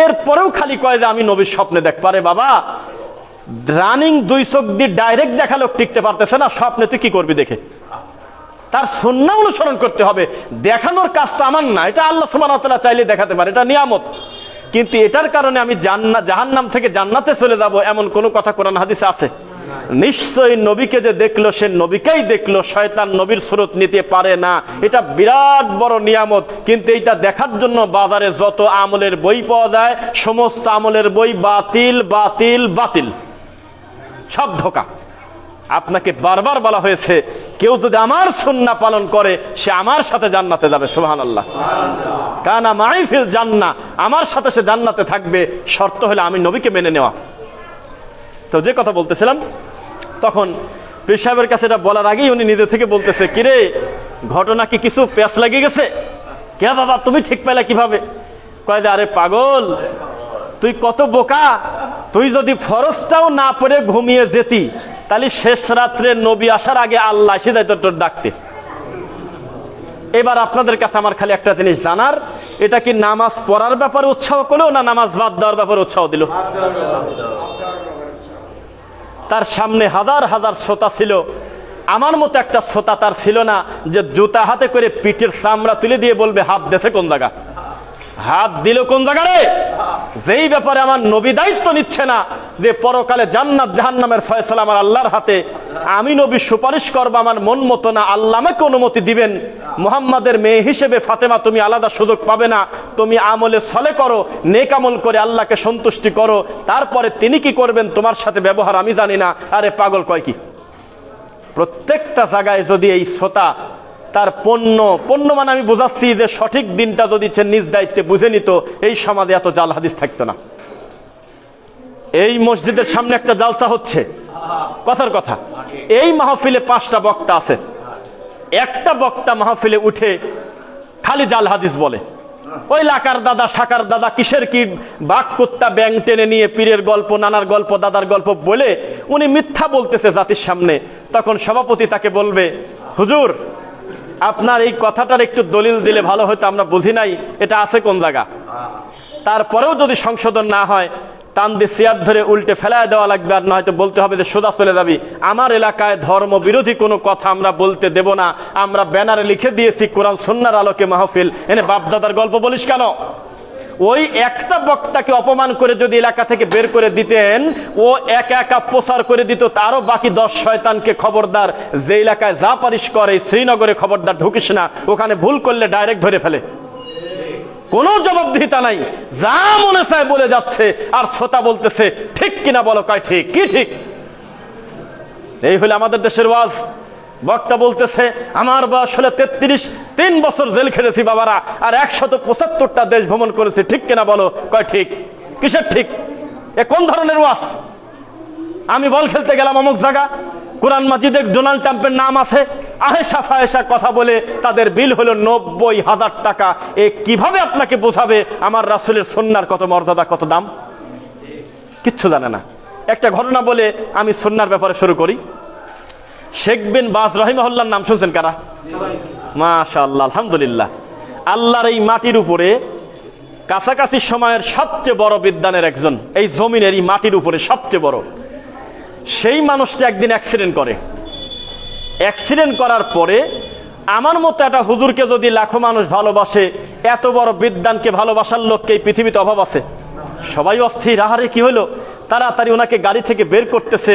Speaker 1: এরপরেও খালি কয় যে আমি নবীর স্বপ্নে দেখবো। আরে বাবা, রানিং 2 চোখ দিয়ে ডাইরেক্ট দেখা লোক টিকতে পারতেছে না, স্বপ্নে তুই কি করবি দেখে? তার সুন্নাহ অনুসরণ করতে হবে। দেখানোর কাজটা আমার না, এটা আল্লাহ সুবহানাহু ওয়া তাআলা চাইলে দেখাতে পারে, এটা নিয়ামত। কিন্তু এটার কারণে আমি জাহান্নাম থেকে জান্নাতে চলে যাব, এমন কোন কথা কোরআন হাদিসে আছে? নিশ্চয়ই নবীকে যে দেখলো সে নবীকেই দেখলো, শয়তান নবীর সুরত নিতে পারে না। এটা বিরাট বড় নিয়ামত। কিন্তু এইটা দেখার জন্য বাজারে যত আমলের বই পাওয়া যায়, সমস্ত আমলের বই বাতিল বাতিল বাতিল, সব ধোঁকা। আপনাকে বারবার বলা হয়েছে, কেউ যদি আমার সুন্নাহ পালন করে সে আমার সাথে জান্নাতে যাবে। সুবহানাল্লাহ। কানা মাই ফিল জান্নাহ, আমার সাথে সে জান্নাতে থাকবে, শর্ত হলে আমি নবীকে মেনে নেওয়া। তো যে কথা বলতেছিলাম, তখন পীর সাহেবের কাছে এটা বলার আগেই উনি নিজে থেকে বলতেছে, কিরে ঘটনা কি কিছু পেঁচ লেগে গেছে? কে বাবা, তুমি ঠিক পেলে কিভাবে? কয় যে আরে পাগল, তুই কত বোকা, তুই যদি ফরজটাও না পড়ে ঘুমিয়ে যেতি, তাহলে শেষ রাত্রে নবী আসার আগে আল্লাহ এসে যাইতো তোর ডাকতে। এবার আপনাদের কাছে আমার খালি একটা জিনিস জানার, এটা কি নামাজ পড়ার ব্যাপারে উৎসাহ করলো না নামাজ বাদ দেওয়ার ব্যাপারে উৎসাহ দিল? তার সামনে হাজার হাজার শ্রোতা ছিল, আমার মতো একটা শ্রোতা তার ছিল না যে জুতা হাতে করে পিঠের চামড়া তুলে দিয়ে বলবে হাত দেশে কোন জায়গা, হাত দিল কোন জায়গা রে? যেই ব্যাপারে আমার নবী দায়িত্ব নিচ্ছে না যে পরকালে জান্নাত জাহান্নামের ফয়সালা আমার আল্লাহর হাতে, আমি নবী সুপারিশ করবো আমার মন মতো না, আল্লাহ আমাকে অনুমতি দিবেন। মুহাম্মাদের মেয়ে হিসেবে ফাতেমা তুমি আলাদা সুযোগ পাবে না, তুমি আমলে সলে করো, নেক আমল করে আল্লাহকে সন্তুষ্টি করো, তারপরে তিনি কি করবেন তোমার সাথে ব্যবহার আমি জানি না। আরে পাগল কয় কি? প্রত্যেকটা জায়গায় যদি এই শ্রোতা তার পণ্য মানে আমি বোঝাচ্ছি যে সঠিক দিনটা যদি সে নিজ দায়িত্বে বুঝে নিত, এই সমাজে এত জাল হাদিস থাকতো না। এই মসজিদের সামনে একটা জালসা হচ্ছে, কথার কথা, এই মাহফিলে 5টা বক্তা আছে, একটা বক্তা মাহফিলে উঠে খালি জাল হাদিস বলে। ওই লাকার দাদা শাকার দাদা কিসের কি বাঘ কুত্তা ব্যাং টেনে নিয়ে পীরের গল্প, নানার গল্প, দাদার গল্প বলে উনি মিথ্যা বলতেছে জাতির সামনে। তখন সভাপতি তাকে বলবে, হুজুর আপনার এই কথাটার একটু দলিল দিলে ভালো হতো, আমরা বুঝি নাই এটা আছে কোন জায়গা। তারপরেও যদি সংশোধন না হয়, টান দিয়ে চেয়ার ধরে উল্টে ফেলায় দেওয়া লাগবে, আর নয়তো বলতে হবে যে সোজা চলে যাবি। আমার এলাকায় ধর্ম বিরোধী কোনো কথা আমরা বলতে দেব না, আমরা ব্যানারে লিখে দিয়েছি কোরআন সুন্নাহর আলোকে মাহফিল, এনে বাপদাদার গল্প বলিস কেন? ওই একটা বক্তাকে অপমান করে যদি এলাকা থেকে বের করে দিতেন, ও একা একা প্রচার করে দিত, তারও বাকি 10 শয়তানকে খবরদার, যে এলাকায় যা পারিস করে, শ্রীনগরে খবরদার ঢুকিস না, ওখানে ভুল করলে ডাইরেক্ট ধরে ফেলে, কোনো জবাবদিহিতা নাই, যা মনে চায় বলে যাচ্ছে, আর শ্রোতা বলতেছে ঠিক কিনা বলো, কয় ঠিক, কি ঠিক। এই হলো আমাদের দেশের ওয়াজ। বক্তা বলতেছে আমার বয়স হলে ৩ বছর জেল খেটেছি বাবারা, আর ১৭৫টা দেশ ভ্রমণ করেছি, ঠিক কিনা বলো, কয় ঠিক। কিসের ঠিক? এ কোন ধরনের ওয়াজ? আমি বল খেলতে গেলাম অমুক জায়গা, কোরআন মাজিদে ডোনাল্ড ট্রাম্পের নাম আছে, আয়েশা ফায়েশা কথা বলে তাদের বিল হলো ৯০,০০০ টাকা। এ কিভাবে আপনাকে বোঝাবে আমার রাসূলের সুন্নাহর কত মর্যাদা, কত দাম? কিচ্ছু জানে না। একটা ঘটনা বলে আমি সুন্নাহর ব্যাপারে শুরু করি। শেখ বিন বাজ রাহিমাহুল্লাহর নাম শুনছেন কারা? মাশাআল্লাহ, আলহামদুলিল্লাহ। আল্লাহর এই মাটির উপরে কাছাকাছি সময়ের সবচেয়ে বড় বিদ্বানের একজন, এই জমিনের এই মাটির উপরে সবচেয়ে বড়। সেই মানুষটা একদিন অ্যাক্সিডেন্ট করে। অ্যাক্সিডেন্ট করার পরে আমার মতো একটা হুজুরকে যদি লাখো মানুষ ভালোবাসে, এত বড় বিদ্বানকে ভালোবাসার লোককে এই পৃথিবীতে অভাব আছে? সবাই অস্থির, আহারে কি হলো, তাড়াতাড়ি ওনাকে গাড়ি থেকে বের করতেছে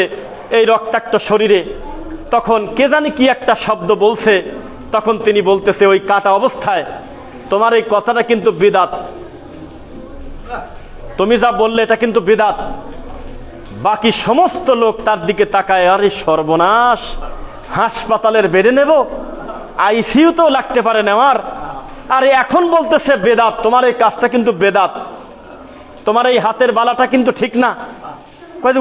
Speaker 1: এই রক্তাক্ত শরীরে। তখন কে জানি কি একটা শব্দ বলছে, তখন তিনি বলতেছে ওই কাটা অবস্থায়, তোমার এই কথাটা কিন্তু বিদাত, তুমি যা বললে এটা কিন্তু বিদাত। বাকি সমস্ত লোক তার দিকে তাকায়, আরে সর্বনাশ, হাসপাতালের বেডে নেব, আইসিইউতেও লাগতে পারে নেওয়ার, আরে এখন বলতেছে বেদাত, তোমার এই কাজটা কিন্তু বেদাত, তোমার এই হাতের বালাটা কিন্তু ঠিক না।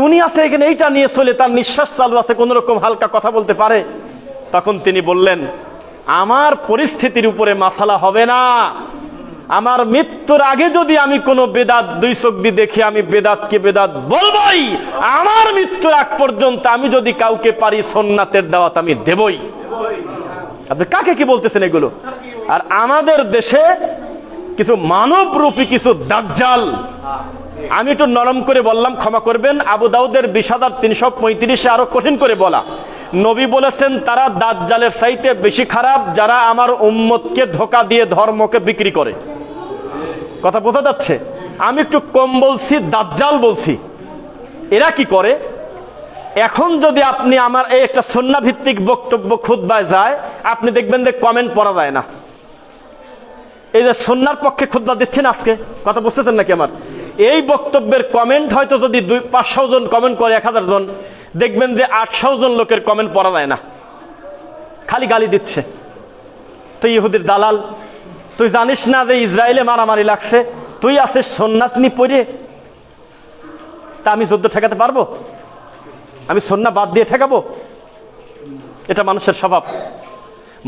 Speaker 1: উনি আছে এখানে, এইটা নিয়ে চলে, তার নিঃশ্বাস চালু আছে, কোন রকম হালকা কথা বলতে পারে। তখন তিনি বললেন, আমার পরিস্থিতির উপরে মাসালা হবে না, আমার মৃত্যুর আগে যদি আমি কোনো বেদাত 2 চোখ দিয়ে দেখি, আমি বেদাতকে বেদাত বলবই। আমার মৃত্যুর আগ পর্যন্ত আমি যদি কাউকে পারি সুন্নাতের দাওয়াত আমি দেবই। আপনি কাকে কি বলতেছেন এগুলো? আর আমাদের দেশে কিছু মানবরূপী কিছু দাজ্জাল, আমি একটু নরম করে বললাম, ক্ষমা করবেন, আবু দাউদের ২০,৩35 আরো কঠিন করে বলা। নবী বলেছেন তারা দাজ্জালের চাইতে বেশি খারাপ যারা আমার উম্মতকে ধোঁকা দিয়ে ধর্মকে বিক্রি করে। কথা বোঝা যাচ্ছে? আমি একটু কম বলছি, দাজ্জাল বলছি। এরা কি করে? এখন যদি আপনি আমার এই একটা সুন্নাহ ভিত্তিক বক্তব্য খুতবায় যায়, আপনি দেখবেন যে কমেন্ট পড়া যায় না। এই যে সুন্নাহর পক্ষে খুতবা দিচ্ছেন আজকে, কথা বুঝতেছেন নাকি আমার? এই বক্তব্যের কমেন্ট হয়তো যদি 500 জন কমেন্ট করে, 1000 জন, দেখবেন যে 800 জন লোকের কমেন্ট পড়া যায় না, খালি গালি দিচ্ছে। তুই ইহুদির দালাল, তুই জানিস না যে ইসরায়েলে মারামারি লাগছে, তুই আছিস সুন্নাত নি পড়ে, তা আমি যুদ্ধ ঠেকাতে পারবো? আমি সুন্নাহ বাদ দিয়ে ঠেকাবো? এটা মানুষের স্বভাব।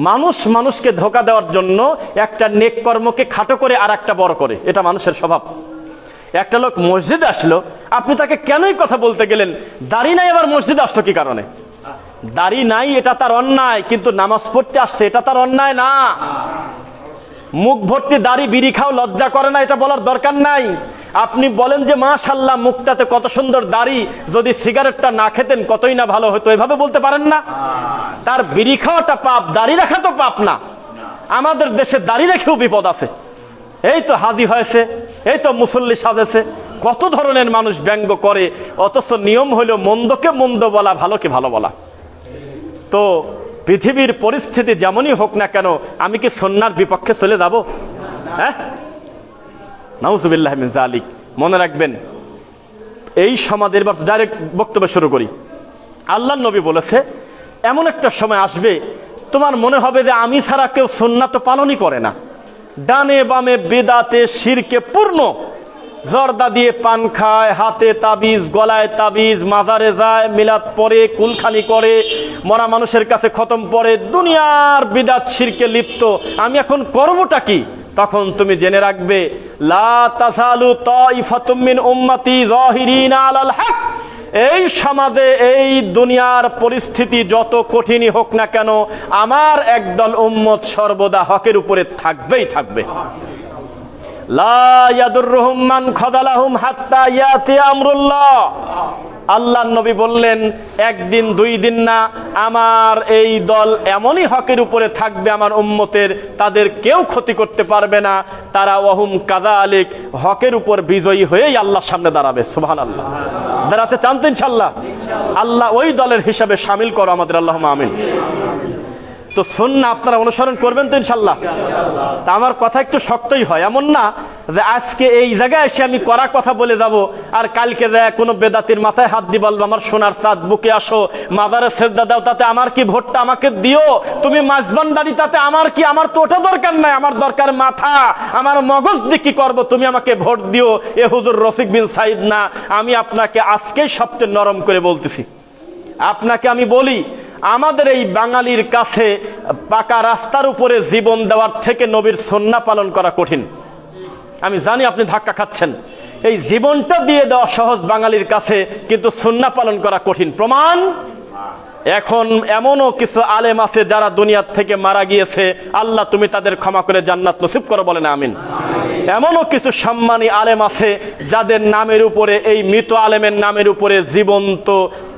Speaker 1: মানুষ মানুষকে ধোঁকা দেওয়ার জন্য একটা নেক কর্মকে খাটো করে আর একটা বড় করে, এটা মানুষের স্বভাব। একটা লোক মসজিদে আসলো, আপনি তাকে কেনই কথা বলতে গেলেন, দাড়ি নাই, আবার মসজিদে আসতো কি কারণে? দাড়ি নাই এটা তার অন্যায়, কিন্তু নামাজ পড়তে আসছে এটা তার অন্যায় না। মুখ ভর্তি দাড়ি, বিড়ি খাও, লজ্জা করে না, এটা বলার দরকার নাই। আপনি বলেন যে মাশাআল্লাহ মুখটাতে কত সুন্দর দাড়ি, যদি সিগারেটটা না খেতেন কতই না ভালো হতো, এভাবে বলতে পারেন না? তার বিড়ি খাওয়াটা পাপ, দাড়ি রাখা তো পাপ না। আমাদের দেশে দাড়ি রেখেও বিপদ আছে। এই তো হাজি হয়েছে, এই তো মুসল্লি সাজেছে, কত ধরনের মানুষ ব্যঙ্গ করে, অথচ নিয়ম হলো মন্দকে মন্দ বলা, ভালোকে ভালো বলা। তো পৃথিবীর পরিস্থিতি যেমনই হোক না কেন, আমি কি সুন্নাহর বিপক্ষে চলে যাব? হ্যাঁ, নাউযুবিল্লাহি মিন যালিক। মনে রাখবেন, এই সমাজের ডাইরেক্ট বক্তব্য শুরু করি। আল্লাহর নবী বলেছে এমন একটা সময় আসবে তোমার মনে হবে যে আমি ছাড়া কেউ সুন্নাত পালনই করে না, ডানে বামে বেদাতে শিরকে পূর্ণ, জর্দা দিয়ে পান খায়, হাতে তাবিজ, গলায় তাবিজ, মাজারে যায়, মিলাদ পড়ে, কুলখানি করে, মরা মানুষের কাছে খতম পড়ে, দুনিয়ার বিদাত শিরকে লিপ্ত। আমি এখন করবটা কি? তখন তুমি জেনে রাখবে, লা তাযালু তাইফাতুম মিন উম্মতি যাহিরিনা আলাল হক। এই সমাজে, এই দুনিয়ার পরিস্থিতি যত কঠিনই হোক না কেন, আমার একদল উম্মত সর্বদা হকের উপরে থাকবেই থাকবে। লা ইয়াদুররুহুম মান খাযালাহুম হাত্তা ইয়াতি আমরুল্লাহ। আল্লাহর নবী বললেন, একদিন দুই দিন না, আমার এই দল এমনই হকের উপরে থাকবে আমার উম্মতের, তাদের কেউ ক্ষতি করতে পারবে না, তারা ওয়াহুম কাযালিক, হকের উপর বিজয়ী হয়েই আল্লাহর সামনে দাঁড়াবে। সুবহানাল্লাহ। দাঁড়াতে চান তো ইনশাআল্লাহ? আল্লাহ ওই দলের হিসাবে শামিল করো আমাদের, আল্লাহুম্মা আমিন। তো সুন্নাহ আপনারা অনুসরণ করবেন তো ইনশাআল্লাহ? তা আমার কথা একটু শক্তই হয়, এমন না যে আজকে এই জায়গায় এসে আমি কড়া কথা বলে যাব আর কালকে যায় কোনো বেদাতির মাথায় হাত দিয়ে বলবো, আমার সোনার চাঁদ বুকে আসো, মাদারে সেজদা দাও, তাতে আমার কি, ভোটটা আমাকে দিও, তুমি মাঝবান্ডারি, তাতে আমার কি, আমার তো ওটা দরকার নাই, আমার দরকার মাথা, আমার মগজ দিয়ে কি করবো, তুমি আমাকে ভোট দিও। এ হুজুর রফিক বিন সাইদ না, আমি আপনাকে আজকেই সবচেয়ে নরম করে বলতেছি। আপনাকে আমি বলি, আমাদের এই বাঙালির কাছে পাকা রাস্তার উপরে জীবন দেওয়ার থেকে নবীর সুন্নাহ পালন করা কঠিন। আমি জানি আপনি ধাক্কা খাচ্ছেন, এই জীবনটা দিয়ে দেওয়া সহজ বাঙালির কাছে, কিন্তু সুন্নাহ পালন করা কঠিন। প্রমাণ, এখন এমনও কিছু আলেম আছে যারা দুনিয়ার থেকে মারা গিয়েছে, আল্লাহ তুমি তাদের ক্ষমা করে জান্নাত নসিব করো, বলেন আমিন। এমনও কিছু সম্মানী আলেম আছে যাদের নামের উপরে, এই মৃত আলেমের নামের উপরে জীবন্ত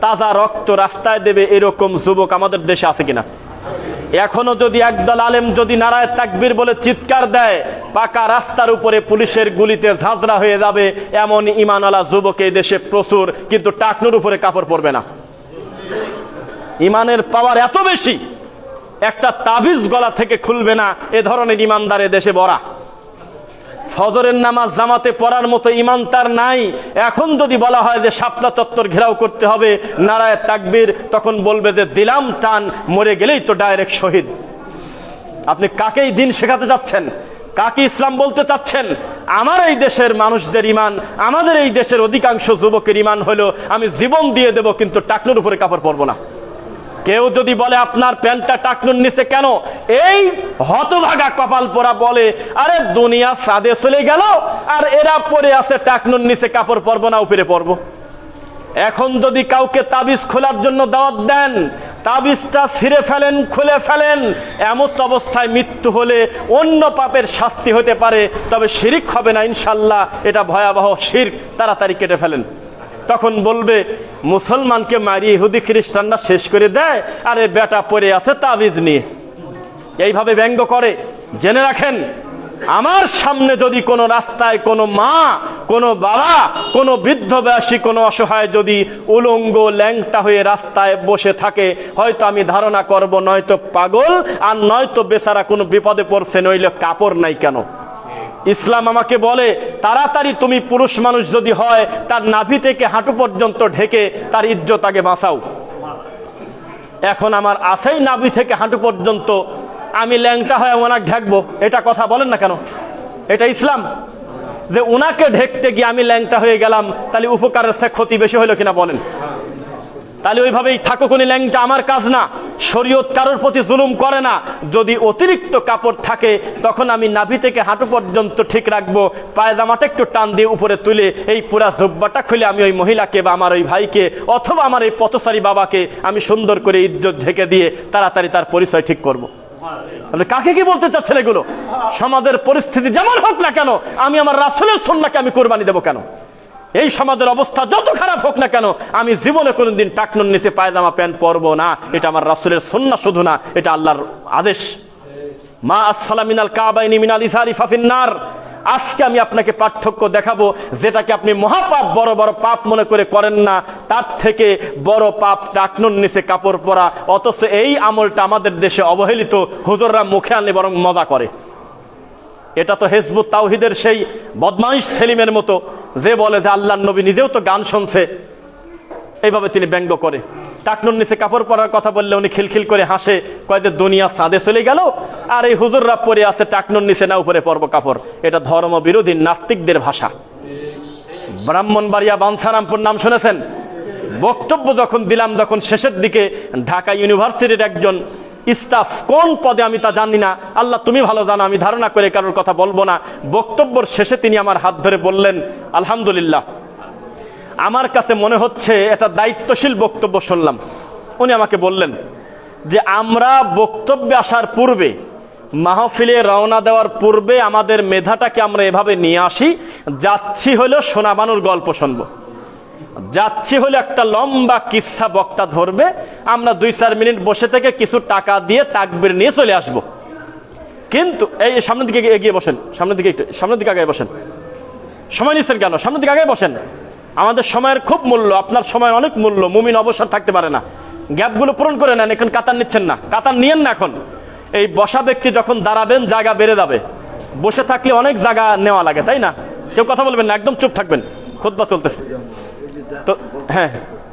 Speaker 1: তাজা রক্ত রাস্তায় দেবে এরকম যুবক আমাদের দেশে আছে কিনা? এখনো যদি একদল আলেম যদি নারায়ে তাকবীর বলে চিৎকার দেয়, পাকা রাস্তার উপরে পুলিশের গুলিতে ঝাঁঝরা হয়ে যাবে এমন ঈমানওয়ালা যুবক এই দেশে প্রচুর, কিন্তু টাকনুর উপরে কাপড় পরবে না। ইমানের পাওয়ার এত বেশি, একটা তাবিজ গলা থেকে খুলবে না, এ ধরনের ইমানদার দেশে বড়া। ফজরের নামাজ জামাতে পড়ার মতো ইমান তার নাই। এখন যদি বলা হয় যে শাপলা চত্বর ঘেরাও করতে হবে, নারায়ে তাকবীর, তখন বলবে যে দিলাম টান, মরে গেলেই তো ডাইরেক্ট শহীদ। আপনি কাকেই দিন শেখাতে চাচ্ছেন? কাকে ইসলাম বলতে চাচ্ছেন? আমার এই দেশের মানুষদের ইমান, আমাদের এই দেশের অধিকাংশ যুবকের ইমান হলো আমি জীবন দিয়ে দেব, কিন্তু টাকনুর উপরে কাপড় পরবো না। কেউ যদি বলে আপনার প্যান্টটা টাকনুর নিচে কেন, এই হতভাগা কপাল পোড়া বলে, আরে দুনিয়া সাদে চলে গেল আর এরা পরে আছে টাকনুর নিচে, কাপড় পরবো না, উপরে পরবো। এখন যদি কাউকে তাবিজ খোলার জন্য দাওয়াত দেন, তাবিজটা ছিঁড়ে ফেলেন, খুলে ফেলেন, এমত অবস্থায় মৃত্যু হলে অন্য পাপের শাস্তি হতে পারে, তবে শিরক হবে না ইনশাল্লাহ, এটা ভয়াবহ শিরক, তাড়াতাড়ি কেটে ফেলেন। তখন বলবে মুসলমানকে মারিয়ে ইহুদি খ্রিস্টানরা শেষ করে দেয়, আরে বেটা পড়ে আছে তাবিজ নিয়ে, এইভাবে ব্যঙ্গ করে। জেনে রাখেন, আমার সামনে যদি কোনো রাস্তায় কোনো মা, কোনো বাবা, কোনো বৃদ্ধ বয়সী, কোনো অসহায় যদি উলঙ্গ ল্যাংটা হয়ে রাস্তায় বসে থাকে, হয়তো আমি ধারণা করব নয়তো পাগল, আর নয়তো বেচারা কোনো বিপদে পড়ছে, নইলে কাপড় নাই কেন। ইসলাম আমাকে বলে তাড়াতাড়ি তুমি পুরুষ মানুষ যদি হয়, তার নাভি থেকে হাঁটু পর্যন্ত ঢেকে তার ইজ্জত আগে বাঁচাও। এখন আমার আছেই নাভি থেকে হাঁটু পর্যন্ত, আমি ল্যাংটা হয়ে ওনাকে ঢেকবো, এটা কথা বলেন না কেন? এটা ইসলাম? যে ওনাকে ঢেকতে গিয়ে আমি ল্যাংটা হয়ে গেলাম, তাহলে উপকারের চেয়ে ক্ষতি বেশি হইল কিনা বলেন? তাহলে ওইভাবেই থাকুক, উনি ল্যাংটা, আমার কাজ না। শরীয়ত কারোর প্রতি জুলুম করে না। যদি অতিরিক্ত কাপড় থাকে, তখন আমি নাভি থেকে হাঁটু পর্যন্ত ঠিক রাখবো, পায়জামাটা একটু টান দিয়ে উপরে তুলে এই পুরা জুব্বাটা খুলে আমি ওই মহিলাকে বা আমার ওই ভাইকে অথবা আমার এই পথচারী বাবাকে আমি সুন্দর করে ইজ্জত ঢেকে দিয়ে তাড়াতাড়ি তার পরিচয় ঠিক করব। কাকে কি বলতে চাচ্ছেন এগুলো? সমাজের পরিস্থিতি যেমন হোক না কেন, আমি আমার রাসূলের সুন্নাহকে আমি কুরবানি দেবো কেন? এই সমাজের অবস্থা যত খারাপ হোক না কেন, আমি জীবনে কোনোদিন টাকনুর নিচে পায়জামা প্যান্ট পরবো না। এটা আমার রাসূলের সুন্নাহ শুধু না, এটা আল্লাহর আদেশ। মা আসফালা মিনাল কাবাইনি মিনাল ইজারি ফাফিন্নার। আজকে আমি আপনাকে পার্থক্য দেখাবো, যেটাকে আপনি মহাপাপ, বড় বড় পাপ মনে করে করেন না, তার থেকে বড় পাপ টাকনুর নিচে কাপড় পরা। অথচ এই আমলটা আমাদের দেশে অবহেলিত, হুজুররা মুখে আনলে বরং মজা করে। এটা তো হিজবুত তাওহীদের সেই বদমাইশ সেলিমের মতো, যে বলে যে আল্লাহর নবী নিজেও তো গান শুনছে, এইভাবে তিনি ব্যঙ্গ করে। টাকনুর নিচে কাপড় পরার কথা বললে উনি খিলখিল করে হাসে, কয় যে দুনিয়া সাদে চলে গেল আর এই হুজুররা পরে আছে টাকনুর নিচে, না উপরে পরব কাপড়। এটা ধর্ম বিরোধী নাস্তিকদের ভাষা। ব্রাহ্মণবাড়িয়া বাঞ্ছারামপুর নাম শুনেছেন? বক্তব্য যখন দিলাম, যখন শেষের দিকে ঢাকা ইউনিভার্সিটির একজন স্টাফ, কোন পদে আমি তা জানি না, আল্লাহ তুমি ভালো জানো, আমি ধারণা করে কারোর কথা বলবো না, বক্তব্যের শেষে তিনি আমার হাত ধরে বললেন, আলহামদুলিল্লাহ, আমার কাছে মনে হচ্ছে এটা দায়িত্বশীল বক্তব্য শুনলাম। উনি আমাকে বললেন যে আমরা বক্তব্যে আসার পূর্বে, মাহফিলে রওনা দেওয়ার পূর্বে আমাদের মেধাটাকে আমরা এভাবে নিয়ে আসি, যাচ্ছি হলো সোনাবানুর গল্প শুনবো। যাচ্ছি হলে একটা লম্বা কিসসা বক্তা ধরবে, আমরা 2-4 মিনিট বসে থেকে কিছু টাকা দিয়ে তাকবীর নিয়ে চলে আসব। কিন্তু এই সামনের দিকে এগিয়ে বসেন, সামনের দিকে আগে বসেন। সময় নিচ্ছেন কেন? সামনের দিকে আগে বসেন। আমাদের সময়ের খুব মূল্য, আপনার সময়ের অনেক মূল্য। মুমিন অবসর থাকতে পারে না। গ্যাপগুলো পূরণ করে নেন। এখন কাতার নিচ্ছেন না, কাতার নিয়েন না। এখন এই বসা ব্যক্তি যখন দাঁড়াবেন জায়গা বেড়ে যাবে। বসে থাকলে অনেক জায়গা নেওয়া লাগে, তাই না? কেউ কথা বলবেন না, একদম চুপ থাকবেন, খুতবা চলতেছে তো। হ্যাঁ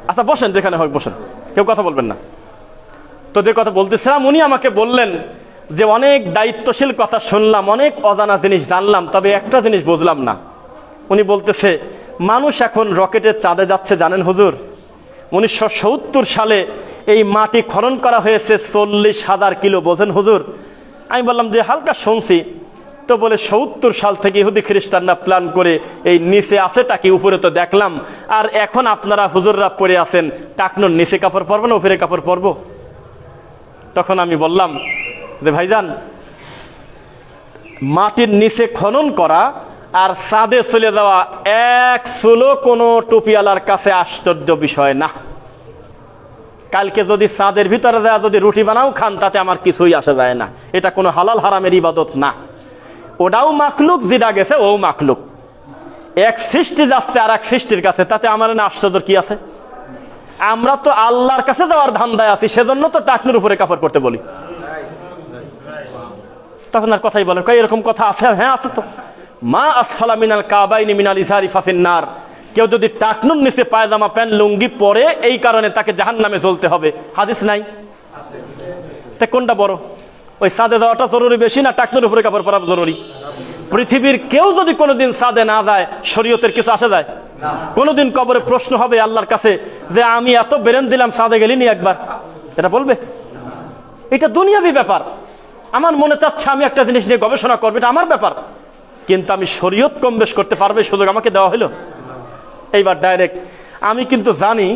Speaker 1: আচ্ছা বসেন, যেখানে হয় বসেন, কেউ কথা বলবেন না। তো যে কথা বলতেছিলাম, উনি আমাকে বললেন যে অনেক দায়িত্বশীল কথা শুনলাম, অনেক অজানা জিনিস জানলাম, তবে একটা জিনিস বুঝলাম না। উনি বলতেছে মানুষ এখন রকেটের চাঁদে যাচ্ছে, জানেন হুজুর? 1970 সালে এই মাটি খনন করা হয়েছে 40,000 কিলো, বোঝেন হুজুর? আমি বললাম যে হালকা শুনছি। তো বলে 70 সাল থেকে ইহুদি খ্রিস্টানরা প্ল্যান করে এই নিচে আছেটা কি, উপরে তো দেখলাম। আর এখন আপনারা হুজুররা পরে আছেন, টাকনোর নিচে কাপড় পরবো না উপরে কাপড় পরবো? তখন আমি বললাম যে ভাইজান, মাটির নিচে খনন করা আর চাঁদে চলে যাওয়া এক চুলো কোনো টুপিওয়ালার কাছে আশ্চর্য বিষয় না। কালকে যদি চাঁদের ভিতরে যায় যদি রুটি বানাও খান, তাতে আমার কিছুই আসা যায় না। এটা কোনো হালাল হারামের ইবাদত না। ওটাও মাখলুক, যেটা গেছে ও মাখলুক। এক সৃষ্টি যাচ্ছে আর এক সৃষ্টির কাছে, তাতে আমার না আশ্চর্য কি আছে? আমরা তো আল্লাহর কাছে যাওয়ার ধান্দায় আছি, সেজন্য তো টাকনুর উপরে কাপড় পরতে বলি। তখন আর কথাই বলেন, এরকম কথা আছে? হ্যাঁ আছে তো। মা আসফালা মিনাল কাবাইনি মিনাল ইজারি ফাফিন নার। কেউ যদি টাকনুর নিচে পায়জামা প্যান্ট লুঙ্গি পরে এই কারণে তাকে জাহান্নামে জ্বলতে হবে, হাদিস নাই? তা কোনটা বড়? ওই চাঁদে যাওয়াটা জরুরি বেশি না টাকনুর উপরে কাপড় পরা জরুরি? পৃথিবীর কেউ যদি কোনোদিন চাঁদে না যায়, শরীয়তের কিছু আসে যায়? কোনোদিন কবরে প্রশ্ন হবে আল্লাহর কাছে যে আমি এত বেরেন দিলাম, চাঁদে গেলিনি একবার? এটা বলবে? এটা দুনিয়াবি ব্যাপার। আমার মনে চাচ্ছে আমি একটা জিনিস নিয়ে গবেষণা করবো, এটা আমার ব্যাপার। কিন্তু আমি শরীয়ত কম বেশ করতে পারবে সুযোগ আমাকে দেওয়া হলো। এইবার ডাইরেক্ট আমি কিন্তু জানি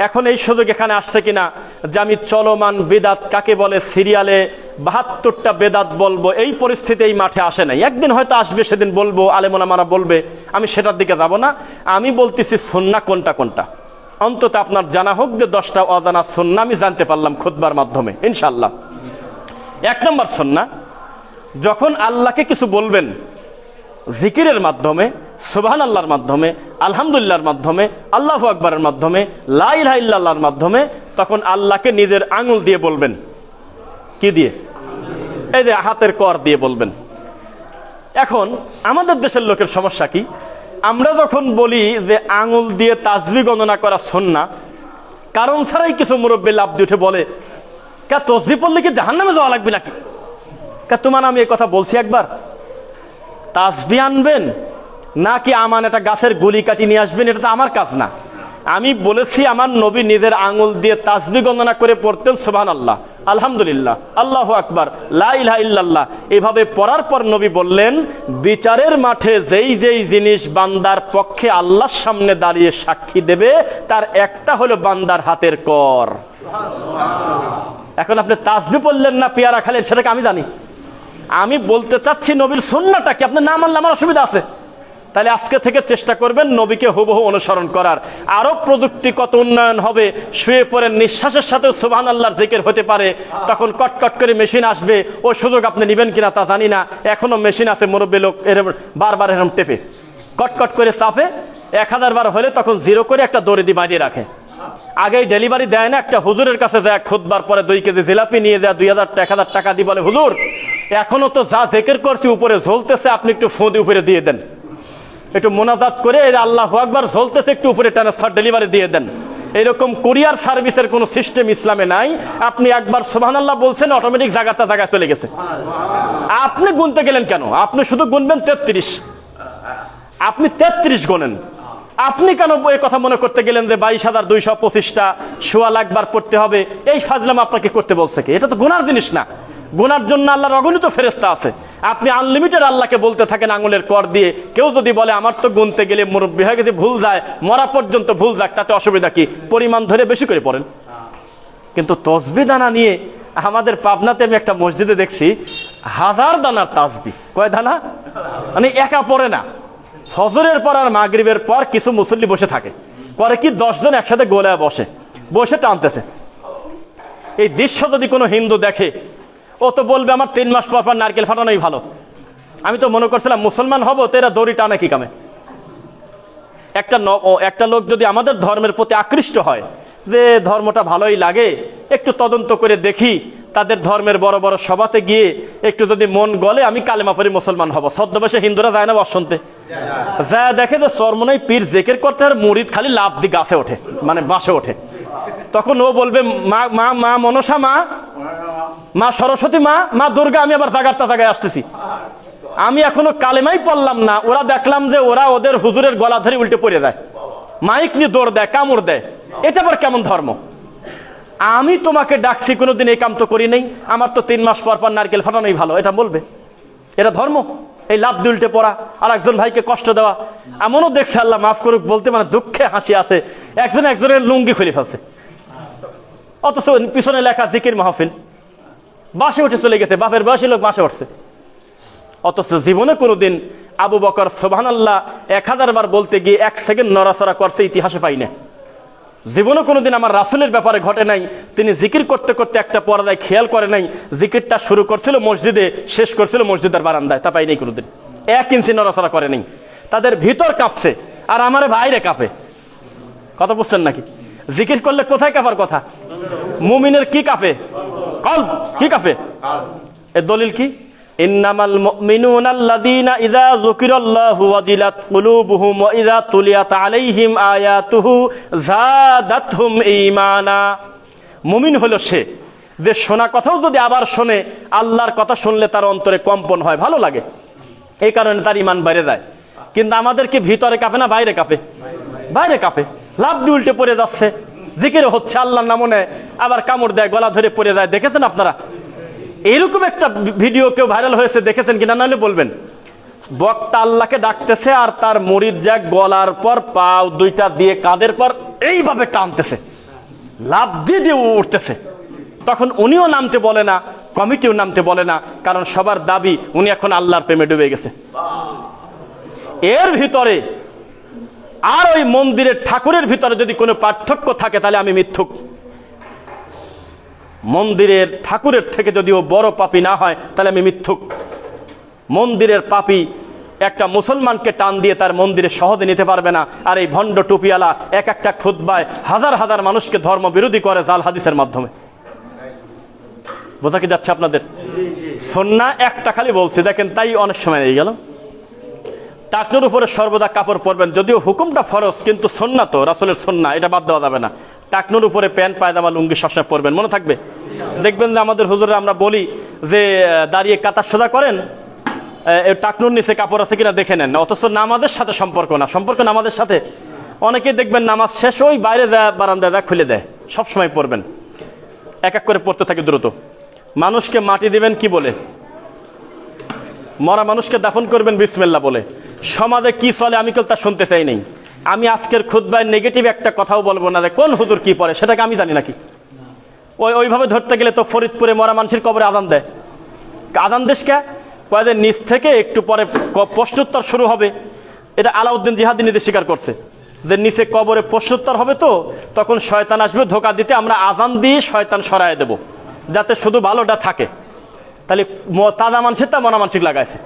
Speaker 1: এখন এই সুযোগ এখানে আসছে কিনা যে আমি চলমান বেদাত কাকে বলে সিরিয়ালে 72টা বেদাত বলবো, এই পরিস্থিতি এই মাঠে আসে নাই। একদিন হয়তো আসবে, সেদিন বলবো, আলেমোলামারা বলবে, আমি সেটার দিকে যাব না। আমি বলতেছি সুন্নাহ কোনটা কোনটা, অন্তত আপনার জানা হোক যে 10টা অজানা সুন্নাহ আমি জানতে পারলাম খুতবার মাধ্যমে ইনশাআল্লাহ। 1 নম্বর সুন্নাহ, যখন আল্লাহকে কিছু বলবেন জিকিরের মাধ্যমে, সুবহানাল্লাহর মাধ্যমে, আলহামদুলিল্লাহর মাধ্যমে, আল্লাহু আকবারের মাধ্যমে, লা ইলাহা ইল্লাল্লাহর মাধ্যমে, তখন আল্লাহকে নিজের আঙুল দিয়ে বলবেন। কি দিয়ে? এই যে হাতের কর দিয়ে বলবেন। এখন আমাদের দেশের লোকের সমস্যা কি, আমরা যখন বলি যে আঙুল দিয়ে তাসবিহ গণনা করা সুন্নাহ, কারণ ছাড়াই কিছু মুরব্বী লাফ দিয়ে উঠে বলে কে তাসবিহ পড়লে কি জাহান্নামে যাওয়া লাগবে নাকি? কে তোমার আমি এই কথা বলছি একবার? তাসবিহ আনবেন নাকি আমান একটা গাছের গুলি কাটি নিয়ে আসবেন, এটা তো আমার কাজ না। আমি বলেছি আমার নবী নিজের আঙুল দিয়ে তাসবিহ গণনা করে পড়তেন সুবহানাল্লাহ, আলহামদুলিল্লাহ, আল্লাহু আকবার, লা ইলাহা ইল্লাল্লাহ। এভাবে পড়ার পর নবী বললেন বিচারের মাঠে যেই যেই জিনিস বান্দার পক্ষে আল্লাহর সামনে দাঁড়িয়ে সাক্ষী দেবে তার একটা হলো বান্দার হাতের কর। এখন আপনি তাসবিহ পড়লেন না পেয়ারা খালেন সেটাকে আমি জানি। আমি বলতে চাচ্ছি নবীর সুন্নাহটা কি, আপনি না মানলে আমার অসুবিধা আছে। তাহলে আজকে থেকে চেষ্টা করবেন নবীকে হুবহু অনুসরণ করার। আরো প্রযুক্তিগত উন্নয়ন হবে, শুয়ে পড়ে নিঃশ্বাসের সাথে সুবহানাল্লাহর জিকির হতে পারে, তখন কটকট করে মেশিন আসবে। ও সুযোগ আপনি নেবেন কিনা তা জানি না। এখনো মেশিন আছে, মুরব্বী লোক এরকম বারবার এরকম টেপে কটকট করে চাপে, 1000 বার হলে তখন 0 করে একটা দড়ি দিয়ে বাঁধিয়ে রাখে। আগেই ডেলিভারি দেয় না, একটা হুজুরের কাছে যায় খুতবার পরে 2 কেজি জিলাপি নিয়ে যায়, 2000-1000 টাকা দিয়ে বলে হুজুর এখনো তো যা জিকির করছি উপরে ঝলতেছে, আপনি একটু ফোঁদি উপরে দিয়ে দেন, একটু মোনাজাত করে আল্লাহু আকবার ঝলতেছে, একটু উপরে ট্রান্সফার ডেলিভারি দিয়ে দেন। এরকম কুরিয়ার সার্ভিসের কোন সিস্টেম ইসলামে নাই। আপনি একবার সুবহানাল্লাহ বলছেন, অটোমেটিক জায়গাটা জায়গায় চলে গেছে। আপনি গুনতে গেলেন কেন? আপনি শুধু গুনবেন 33, আপনি 33 গোনেন। আপনি কেন এই কথা মনে করতে গেলেন যে 22,225টা 1.25 লাখ বার পড়তে হবে? এই ফাজলাম আপনাকে করতে বলছে কি? এটা তো গুনার জিনিস না। গুনার জন্য আল্লাহর অগণিত ফেরেশতা আছে। আপনি আনলিমিটেড আল্লাহকে বলতে থাকেন আঙুলের কর দিয়ে। কেউ যদি বলে আমার তো গুনতে গেলে মুরব্বী হয়ে গেছে ভুল যায়, মরা পর্যন্ত ভুল যাক, তাতে অসুবিধা কি? পরিমাণ ধরে বেশি করে পড়েন। কিন্তু তসবিহ দানা নিয়ে আমাদের পাবনাতে আমি একটা মসজিদে দেখছি 1000 দানার তাসবিহ। কয় দানা? মানে একা পড়ে না, ফজরের পর আর মাগরিবের পর কিছু মুসল্লি বসে থাকে, করে কি 10 জন একসাথে গোলায় বসে টানতেছে। এই দৃশ্য যদি কোনো হিন্দু দেখে, ও তো বলবে আমার 3 মাস পর নারকেল ফাটানোই ভালো। আমি তো মনে করছিলাম মুসলমান হবো তো এরা দড়ি টানে কি কামে। একটা লোক যদি আমাদের ধর্মের প্রতি আকৃষ্ট হয়, যে ধর্মটা ভালোই লাগে, একটু তদন্ত করে দেখি, তাদের ধর্মের বড় বড় সভাতে গিয়ে একটু যদি মন গলে আমি কালেমা পড়ি মুসলমান হব। ছদ্মবেশে হিন্দুরা যায় না বসন্তে, যা দেখে যে চরমনাই পীর জেকের করতে আর মুরিদ খালি লাভ দি গাছে ওঠে, মানে বাসে ওঠে। তখন ও বলবে মা মা মা মনসা, মা সরস্বতী, মা দুর্গা, আমি আবার জায়গায় আসতেছি। আমি এখনো কালেমাই পড়লাম না, ওরা দেখলাম যে ওরা ওদের হুজুরের গলা ধরে উল্টে পড়ে যায়, মাইক নিয়ে দৌড় দেয়, কামড় দেয়। এটা আবার কেমন ধর্ম? আমি তোমাকে ডাকছি, কোনোদিন এই কাম তো করি নাই, আমার তো 3 মাস পর নারকেল ফাটানোই ভালো, এটা বলবে? এটা ধর্ম? এই লাভ দিয়ে উল্টে পড়া, আর একজন ভাইকে কষ্ট দেওয়া। এমনও দেখছে, আল্লাহ মাফ করুক বলতে, মানে দুঃখে হাসি আছে, একজনের লুঙ্গি খুলে ফেলছে, অথচ পিছনে লেখা জিকির মাহফিল, বাসে উঠে চলে গেছে, বাপের বয়সী লোক বাসে উঠছে। অথচ জীবনে কোনোদিন আবু বকর সুবহানাল্লাহ 1000 বার বলতে গিয়ে 1 সেকেন্ড নড়াচড়া করছে, ইতিহাসে পাই না। জীবনে কোনোদিন আমার রাসূলের ব্যাপারে ঘটে নাই, তিনি জিকির করতে করতে একটা পর্দায় খেয়াল করে নাই, জিকিরটা শুরু করছিল মসজিদে, শেষ করছিল মসজিদের বারান্দায়, তা পাই নাই কোনোদিন। 1 ইঞ্চি নড়াচড়া করে নাই। তাদের ভিতর কাঁপছে, আর আমারে বাইরে কাঁপে। কথা বুঝছেন নাকি? জিকির করলে কোথায় কাঁপার কথা? মুমিনের কি কাঁপে? কলব। কি কাঁপে? এর দলিল কি? ইন্নামাল মুমিনুনা আল্লাযীনা ইযা যুকিরাল্লাহু ওয়াজিলাত কুলুবুহুম ওয়া ইযা তুলিয়াত আলাইহিম আয়াতুহু যাদাতহুম ঈমানা। মুমিন হলো সে যে শোনা কথাও যদি আবার শোনে, আল্লাহর কথা শুনলে তার অন্তরে কম্পন হয়, ভালো লাগে, এই কারণে তার ঈমান বেড়ে যায়। কিন্তু আমাদের কি ভিতরে কাঁপে না বাইরে কাঁপে? বাইরে কাঁপে। লাভ দিয়ে উল্টে পড়ে যাচ্ছে, জিকির হচ্ছে, আল্লাহর নাম নেয়, আবার কামড় দেয়, গলা ধরে পড়ে যায়। দেখেছেন আপনারা এইরকম একটা ভিডিও কেউ ভাইরাল হয়েছে, দেখেছেন কিনা? নাহলে বলবেন। বক্তা আল্লাহকে ডাকতেছে, আর তার মুরিদ যা গলার পর পাও দুইটা দিয়ে কাঁধের পর এইভাবে টানতেছে, লাভ দিয়ে উঠতেছে। তখন উনিও নামতে বলে না, কমিটিও নামতে বলে না, কারণ সবার দাবি উনি এখন আল্লাহর প্রেমে ডুবে গেছে। এর ভিতরে আর ওই মন্দিরের ঠাকুরের ভিতরে যদি কোনো পার্থক্য থাকে, তাহলে আমি মিথ্যুক। মন্দিরের ঠাকুরের থেকে যদিও বড় পাপী না হয়, তাহলে আমি মিথ্যুক। মন্দিরের পাপী একটা মুসলমানকে টান দিয়ে তার মন্দিরে সহজে নিতে পারবে না। আর এই ভণ্ড টুপিওয়ালা এক একটা খুতবায় হাজার হাজার মানুষকে ধর্ম বিরোধী করে জাল হাদিসের মাধ্যমে। বোঝা কি যাচ্ছে আপনাদের? সুন্নাহ একটা খালি বলছি, দেখেন তাই অনেক সময় এই গেল। টাকনুর উপরে সর্বদা কাপড় পরবেন, যদিও হুকুমটা ফরজ, কিন্তু সুন্নাহ তো রাসূলের সুন্নাহ, এটা বাদ দেওয়া যাবে না। টাকনুর উপরে প্যান্ট পায়জামা লুঙ্গি সবসময় পরবেন, মনে থাকবে। দেখবেন যে আমাদের হুজুরে আমরা বলি যে দাঁড়িয়ে কাতার সোজা করেন, টাকনুর নিচে কাপড় আছে কিনা দেখে নেন, অথচ নামাজের সাথে সম্পর্ক না। সম্পর্ক নামাজের সাথে। অনেকে দেখবেন নামাজ শেষ ওই বাইরে বারান্দায় খুলে দেয়, সবসময় পরবেন, এক এক করে পড়তে থাকে দ্রুত। মানুষকে মাটি দিবেন কি বলে? মরা মানুষকে দাফন করবেন বিসমিল্লাহ বলে। সমাজে কি চলে আমি কেউ তা শুনতে চাই নাই। আমি আজকের খুতবায় নেগেটিভ একটা কথাও বলবো না যে কোন হুজুর কি পড়ে, সেটাকে আমি জানি নাকি। ওইভাবে ধরতে গেলে তো ফরিদপুরে মরা মানুষের কবরে আজান দেয়। আজান দেশকে কয়েকদিন নিচ থেকে একটু পরে প্রশ্নোত্তর শুরু হবে। এটা আলাউদ্দিন জিহাদি নিজে স্বীকার করছে যে নিচে কবরে প্রশ্নোত্তর হবে, তো তখন শয়তান আসবে ধোকা দিতে, আমরা আজান দিয়ে শয়তান সরায় দেব যাতে শুধু ভালোটা থাকে। তাহলে তাজা মানুষেরটা মনা মানসিক লাগাইছে,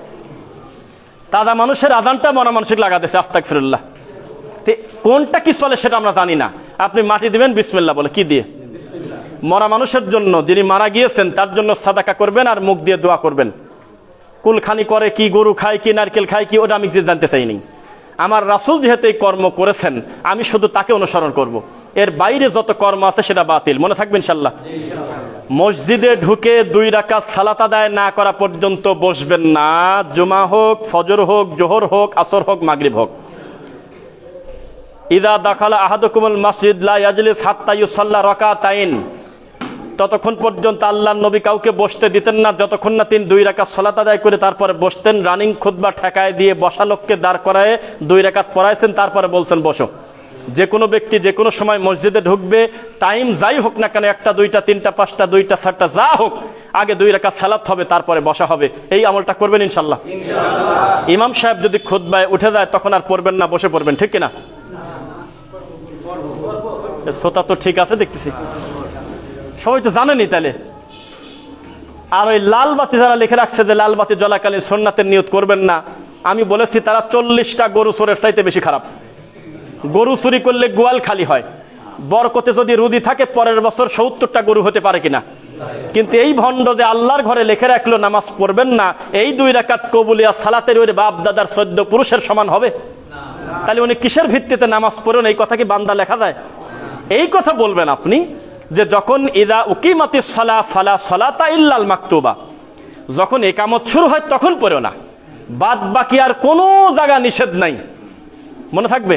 Speaker 1: তাজা মানুষের আজানটা মনা মানসিক লাগাতেছে। আস্তাগফিরুল্লাহ। কোনটা কি চলে সেটা আমরা জানি না। আপনি মাটি দিবেন বিসমিল্লাহ বলে, কি দিয়ে? মরা মানুষের জন্য, যিনি মারা গিয়েছেন তার জন্য সাদাকা করবেন আর মুখ দিয়ে দোয়া করবেন। কুলখানি করে কি, গরু খায় কি, নারকেল খায় কি, ওটা আমি জানতে চাইনি। আমার রাসূল যেহেতু এই কর্ম করেছেন, আমি শুধু তাকে অনুসরণ করব। এর বাইরে যত কর্ম আছে সেটা বাতিল, মনে থাকবে ইনশাআল্লাহ। মসজিদে ঢুকে 2 রাকাত সালাত আদায় না করা পর্যন্ত বসবেন না, জুমা হোক, ফজর হোক, জোহর হোক, আসর হোক, মাগরিব হোক। ইযা দাখালা আহাদুকুমুল মাসজিদ লা ইয়াজলিস হাত্তা ইউসাল্লা রাকাতাইন। ততক্ষণ পর্যন্ত আল্লাহর নবী কাউকে বসতে দিতেন না যতক্ষণ না তিনি 2 রাকাত সালাত আদায় করে তারপরে বসতেন। রানিং খুতবা ঠেকায় দিয়ে বসা লোককে দাঁড় করায় 2 রাকাত পড়াইছেন, তারপরে বলছেন বসো। যে কোনো ব্যক্তি যে কোনো সময় মসজিদে ঢুকবে, টাইম যাই হোক না কেন, 1টা 2টা 3টা 5টা 2টা 4টা যা হোক, আগে 2 রাকাত সালাত হবে, তারপরে বসা হবে। এই আমলটা করবেন ইনশাআল্লাহ। ইমাম সাহেব যদি খুতবায় উঠে যায় তখন আর পড়বেন না, বসে পড়বেন, ঠিক কিনা? শ্রোতা তো ঠিক আছে দেখতেছি, সবাই তো জানেনি তাহলে। আর ওই লাল বাতি যারা লিখে রাখছে যে লাল বাতি জ্বলাকালীন সুন্নাতের নিয়ত করবেন না, আমি বলেছি তারা 40টা গরু চোরের চাইতে বেশি খারাপ। গরু চুরি করলে গোয়াল খালি হয়, বরকতে যদি রুদি থাকে পরের বছর 70টা গরু হতে পারে কিনা। কিন্তু এই ভণ্ড যে আল্লাহর ঘরে লিখে রাখলো নামাজ পড়বেন না, এই 2 রাকাত কবুলিয়া সালাতের ওই বাপ দাদার 14 পুরুষের সমান হবে? তাহলে উনি কিসের ভিত্তিতে নামাজ পড়েন? এই কথা কি বান্দা লেখা যায়? এই কথা বলবেন আপনি যে যখন ইদা উকিমাতিস সালাহ ফালা সালাতা ইল্লাল মাকতুবা, যখন ইকামত শুরু হয় তখন পড়ো না, বাদ বাকি আর কোনো জায়গা নিষেধ নাই। মনে থাকবে?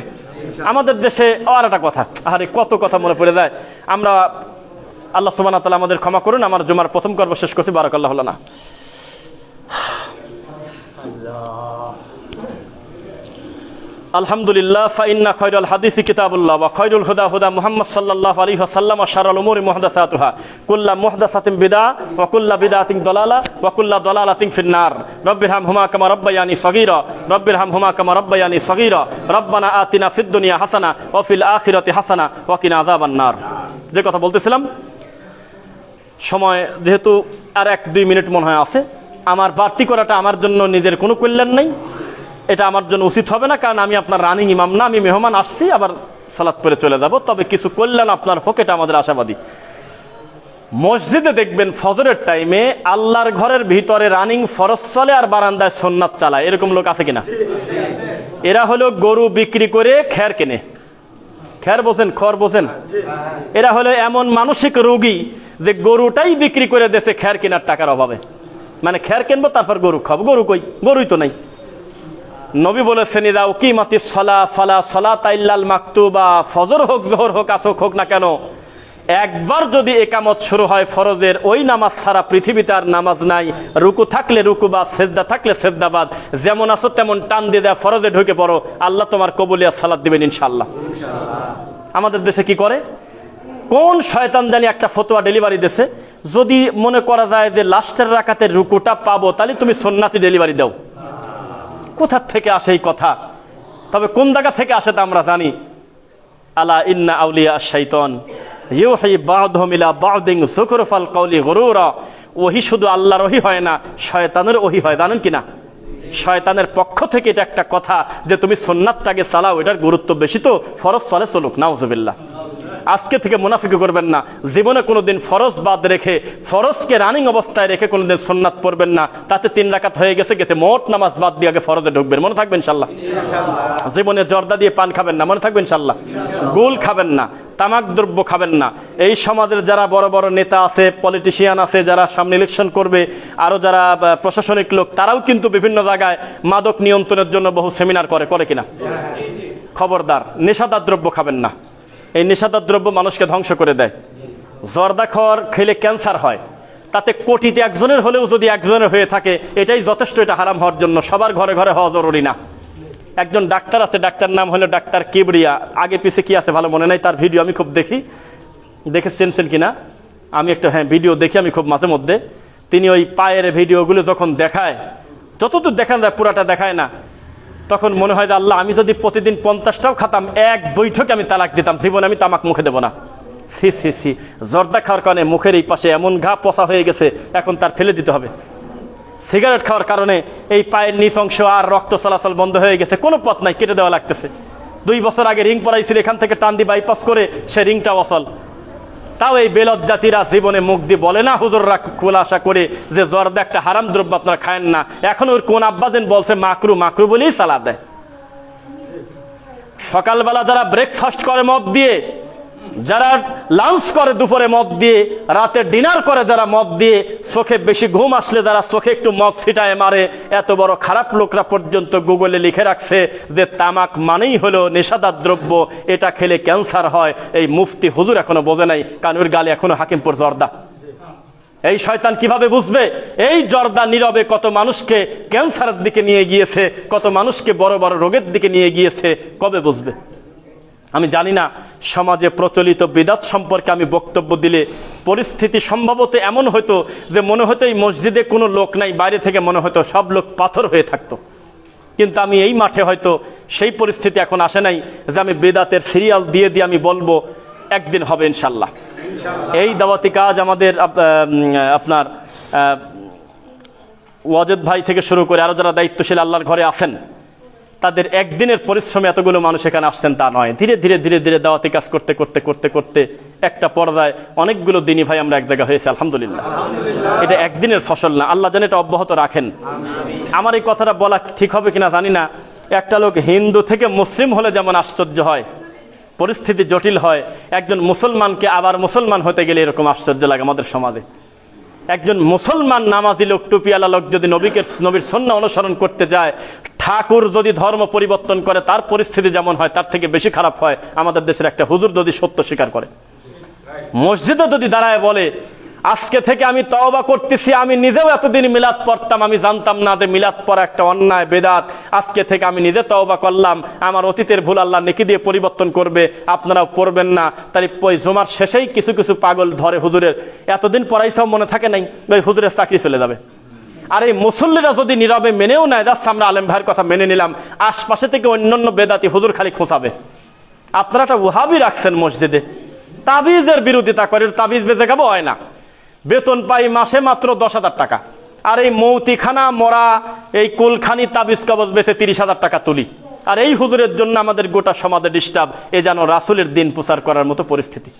Speaker 1: আমাদের দেশে আর একটা কথা, আরে কত কথা মনে পড়ে যায়। আমরা আল্লাহ সুবহানাহু ওয়া তাআলা আমাদের ক্ষমা করুন। আমার জুমার প্রথম পর্ব শেষ করছি, বারাকাল্লাহু লানা। আলহামদুলিল্লাহ, ফাইন্না খায়রুল হাদিসি কিতাবুল্লাহ ওয়া খায়রুল হুদা হুদা মুহাম্মদ সাল্লাল্লাহু আলাইহি ওয়াসাল্লাম ওয়া শাররুল উমুরি মুহদাসাতুহা কুল্লু মুহদাসাতিন বিদআ ওয়া কুল্লু বিদআতিন দালালা ওয়া কুল্লু দালালাতিন ফিন্নার। রব্বিরহামহুমা কামা রাব্বায়ানি সগীরা রব্বিরহামহুমা কামা রাব্বায়ানি সগীরা রব্বানা আতিনা ফিদ দুনিয়া হাসানা ওয়া ফিল আখিরাতি হাসানা ওয়া কিনা আযাবান নার। যে কথা বলতেছিলাম, সময় যেহেতু আর 1-2 মিনিট মনে হয় আছে, আমার বাড়তি করাটা আমার জন্য নিজের কোনো কল্যাণ নেই, এটা আমার জন্য উচিত হবে না, কারণ আমি আপনার রানিং ইমাম না, আমি মেহমান আসছি, আবার সালাত পড়ে চলে যাব। তবে কিছু কল্যাণ আপনার হোক, এটা আমাদের আশাবাদী। মসজিদে দেখবেন ফজরের টাইমে আল্লাহর ঘরের ভিতরে রানিং ফরজ চলে আর বারান্দায় সুন্নাত চালায়, এরকম লোক আছে কিনা? এরা হলো গরু বিক্রি করে খ্যার কেনে। খ্যার বোঝেন? খড় বোঝেন? এরা হলো এমন মানসিক রোগী যে গরুটাই বিক্রি করে দেশে খ্যার কেনার টাকার অভাবে। মানে খ্যার কিনবো তারপর গরু খাবো, গরু কই? গরুই তো নাই। নবী বলেছেন ইদা উকিমাতিস সালাহ ফালা সালাতা ইল্লাল মাকতুবা, ফজর হোক জোহর হোক আসর হোক না কেন, একবার যদি একামত শুরু হয় ফরজের, ওই নামাজ ছাড়া পৃথিবীতে আর নামাজ নাই। রুকু থাকলে রুকুবাদ, সেজদা থাকলে সেজদাবাদ, যেমন আসো তেমন টান দিয়ে দেয়, ফরজে ঢুকে পড়ো, আল্লাহ তোমার কবুলিয়া সালাত দিবেন ইনশাআল্লাহ। আমাদের দেশে কি করে? কোন শয়তান জানি একটা ফতোয়া ডেলিভারি দিয়েছে, যদি মনে করা যায় যে লাস্টের রাকাতের রুকুটা পাবো, তাহলে তুমি সুন্নাতি ডেলিভারি দাও। কোথা থেকে আসে এই কথা? তবে কোন জায়গা থেকে আসে তা আমরা জানি। আলা ইন্না আউলিয়া আশ-শাইতান ইউহি বা'দহুম ইলা বা'দিন যুকরুফাল কওলি গুরুরা। ওহি শুধু আল্লাহর ওহি হয় না, শয়তানের ওহি হয়, জানেন কিনা? শয়তানের পক্ষ থেকে এটা একটা কথা যে তুমি সুন্নাতটাকে চালাও, এটার গুরুত্ব বেশি, তো ফরজ চলে চলুক। নাউজুবিল্লাহ। আজকে থেকে মুনাফিকি করবেন না, জীবনে কোনোদিন ফরজ বাদ রেখে, ফরজকে রানিং অবস্থায় রেখে কোনোদিন সুন্নাত পড়বেন না। তাতে 3 রাকাত হয়ে গেছে, মোট নামাজ বাদ দিয়ে আগে ফরজে ঢুকবেন। মনে থাকবেন ইনশাআল্লাহ। জীবনে জর্দা দিয়ে পান খাবেন না, মনে থাকবেন ইনশাআল্লাহ। গুল খাবেন না, তামাক দ্রব্য খাবেন না। এই সমাজের যারা বড় বড় নেতা আছে, পলিটিশিয়ান আছে, যারা সামনে ইলেকশন করবে, আরো যারা প্রশাসনিক লোক, তারাও কিন্তু বিভিন্ন জায়গায় মাদক নিয়ন্ত্রণের জন্য বহু সেমিনার করে কিনা? খবরদার, নেশাদার দ্রব্য খাবেন না। এই নেশাদার দ্রব্য মানুষকে ধ্বংস করে দেয়। জর্দা খাওয়ার খেলে ক্যান্সার হয়, তাতে কোটিতে একজনের হলেও যদি একজনের হয়ে থাকে, এটাই যথেষ্ট এটা হারাম হওয়ার জন্য। সবার ঘরে ঘরে হওয়া জরুরি না। একজন ডাক্তার আছে, ডাক্তার নাম হলো ডাক্তার কিবরিয়া, আগে পিছে কি আছে ভালো মনে নাই, তার ভিডিও আমি খুব দেখি, দেখেছেন কিনা আমি একটা, হ্যাঁ ভিডিও দেখি আমি খুব মাঝে মধ্যে। তিনি ওই পায়ের ভিডিওগুলো যখন দেখায়, যতদূর দেখান যায় পুরাটা দেখায় না, তখন মনে হয় যে আল্লাহ, আমি যদি প্রতিদিন 50টাও খাতাম, এক বৈঠকে আমি তালাক দিতাম, জীবনে আমি তামাক মুখে দেবো না। সি সি সি, জর্দা খাওয়ার কারণে মুখের এই পাশে এমন ঘা পচা হয়ে গেছে, এখন তার ফেলে দিতে হবে। সিগারেট খাওয়ার কারণে এই পায়ের নিচ অংশ আর রক্ত চলাচল বন্ধ হয়ে গেছে, কোনো পথ নাই, কেটে দেওয়া লাগতেছে। 2 বছর আগে রিং পরাইছিল, এখান থেকে টান দিয়ে বাইপাস করে সে রিংটা অচল। তাও এই বেলদ জাতিরা জীবনে মুখ দিয়ে বলে না, হুজুররা খোলাসা করে, যে জর্দা একটা হারাম দ্রব্য, আপনারা খায়েন না। এখন ওর কোন আব্বাজেন বলছে মাকরু, মাকরু বলেই সালাদ দেয়। সকালবেলা যারা ব্রেকফাস্ট করে মদ দিয়ে, যারা লাঞ্চ করে দুপুরে মদ দিয়ে, রাতে ডিনার করে যারা মদ দিয়ে, চোখে বেশি ঘুম আসলে যারা চোখে একটু মদ ছিটায় মারে, এত বড় খারাপ লোকরা পর্যন্ত গুগলে লিখে রাখছে যে তামাক মানেই হলো নেশাদার দ্রব্য, এটা খেলে ক্যান্সার হয়। এই মুফতি হুজুর এখনো বোঝে নাই, কারণ ওর গালে এখনো হাকিমপুর জর্দা। এই শয়তান কিভাবে বুঝবে? এই জর্দা নীরবে কত মানুষকে ক্যান্সারের দিকে নিয়ে গিয়েছে, কত মানুষকে বড় বড় রোগের দিকে নিয়ে গিয়েছে, কবে বুঝবে? আমি জানি না। সমাজে প্রচলিত বিদআত সম্পর্কে আমি বক্তব্য দিলে পরিস্থিতি সম্ভবত এমন হতো যে মনে হতো এই মসজিদে কোনো লোক নাই, বাইরে থেকে মনে হতো সব লোক পাথর হয়ে থাকতো। কিন্তু আমি এই মাঠে হয়তো সেই পরিস্থিতি এখন আসে নাই যে আমি বিদআতের সিরিয়াল দিয়ে দিয়ে আমি বলবো একদিন হবে ইনশাল্লাহ। এই দাওয়াতি কাজ আমাদের আপনার ওয়াজেদ ভাই থেকে শুরু করে আরো যারা দায়িত্বশীল আল্লাহর ঘরে আছেন, তাদের একদিনের পরিশ্রমে এতগুলো মানুষ এখানে আসছেন তা নয়। ধীরে ধীরে ধীরে ধীরে দাওয়াতি কাজ করতে করতে করতে করতে একটা পর্যায়ে অনেকগুলো দিনই ভাই আমরা এক জায়গায় হয়েছে, আলহামদুলিল্লাহ। এটা একদিনের ফসল না, আল্লাহ যেন এটা অব্যাহত রাখেন। আমার এই কথাটা বলা ঠিক হবে কিনা জানি না, একটা লোক হিন্দু থেকে মুসলিম হলে যেমন আশ্চর্য হয়, পরিস্থিতি জটিল হয়, একজন মুসলমানকে আবার মুসলমান হতে গেলে এরকম আশ্চর্য লাগে আমাদের সমাজে। একজন মুসলমান নামাজি লোক, টুপিওয়ালা লোক যদি নবীর সুন্নাহ অনুসরণ করতে যায়, ঠাকুর যদি ধর্ম পরিবর্তন করে তার পরিস্থিতি যেমন হয় তার থেকে বেশি খারাপ হয় আমাদের দেশের একটা হুজুর যদি সত্য স্বীকার করে। মসজিদে যদি দাঁড়ায় বলে আজকে থেকে আমি তওবা করতেছি, আমি নিজেও এতদিন মিলাদ পড়তাম, আমি জানতাম না যে মিলাদ পড়া একটা অন্যায় বেদাত, আজকে থেকে আমি নিজে তওবা করলাম, আমার অতীতের ভুল আল্লাহ নেকি দিয়ে পরিবর্তন করবে, আপনারাও পড়বেন না। তাই ওই জমার শেষেই কিছু কিছু পাগল ধরে হুজুরের এতদিন পড়াইছাও মনে থাকে নাই, ওই হুজুরের চাকরি চলে যাবে। আর এই মুসল্লিরা যদি নীরবে মেনেও নেয়, যাচ্ছে আমরা আলেম ভাইয়ের কথা মেনে নিলাম, আশপাশে থেকে অন্যান্য বেদাতি হুজুর খালি খোঁচাবে। আপনারা একটা ওয়াহাবি রাখছেন মসজিদে, তাবিজের বিরোধিতা করে, তাবিজ বেজে খাবো হয় না, বেতন পাই মাসে মাত্র 10,000 টাকা, আর এই মৌতিখানা মরা এই কুলখানি তাবিজ কবজ বেচে 30,000 টাকা তুলি। আর এই হুজুরের জন্য আমাদের গোটা সমাজে ডিস্টার্ব, এ যেন রাসূলের দিন প্রচার করার মতো পরিস্থিতি।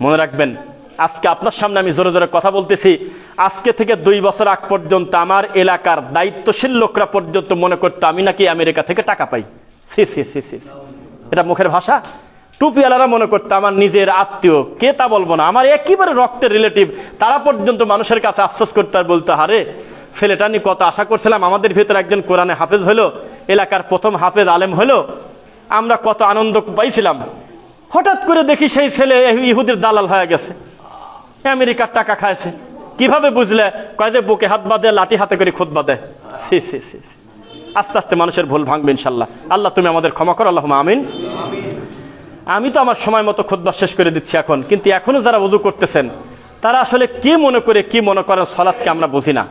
Speaker 1: মনে রাখবেন, আজকে আপনার সামনে আমি জোরে জোরে কথা বলতেছি, আজকে থেকে 2 বছর আগ পর্যন্ত আমার এলাকার দায়িত্বশীল লোকরা পর্যন্ত মনে করতো আমি নাকি আমেরিকা থেকে টাকা পাই। সি সি সি সি, এটা মুখের ভাষা। টুপিওয়ালারা মনে করতো আমার নিজের আত্মীয়, কে তা বলবো না, আমার একেবারে রক্তের রিলেটিভ, তারা পর্যন্ত মানুষের কাছে আফসোস করতে আর বলতে, হারে ছেলেটা নিয়ে কত আশা করছিলাম, আমাদের ভিতরে একজন কোরআনে হাফেজ হলো, এলাকার প্রথম হাফেজ আলেম হলো, আমরা কত আনন্দ পাইছিলাম, হঠাৎ করে দেখি সেই ছেলে ইহুদির দালাল হয়ে গেছে, আমেরিকার টাকা খাইছে। কিভাবে বুঝলে? কয়েদে বুকে হাত বাঁধে, লাঠি হাতে করে খুতবা দেয়। সি সি সি, আস্তে আস্তে মানুষের ভুল ভাঙবে ইনশাল্লাহ। আল্লাহ তুমি আমাদের ক্ষমা করো, আল্লাহুম্মা আমিন। আমি তো আমার সময় মতো খুতবা শেষ করে দিচ্ছি এখন, কিন্তু এখনো যারা ওযু করতেছেন তারা আসলে কি মনে করে কি মনে করেন সালাতকে আমরা বুঝি না।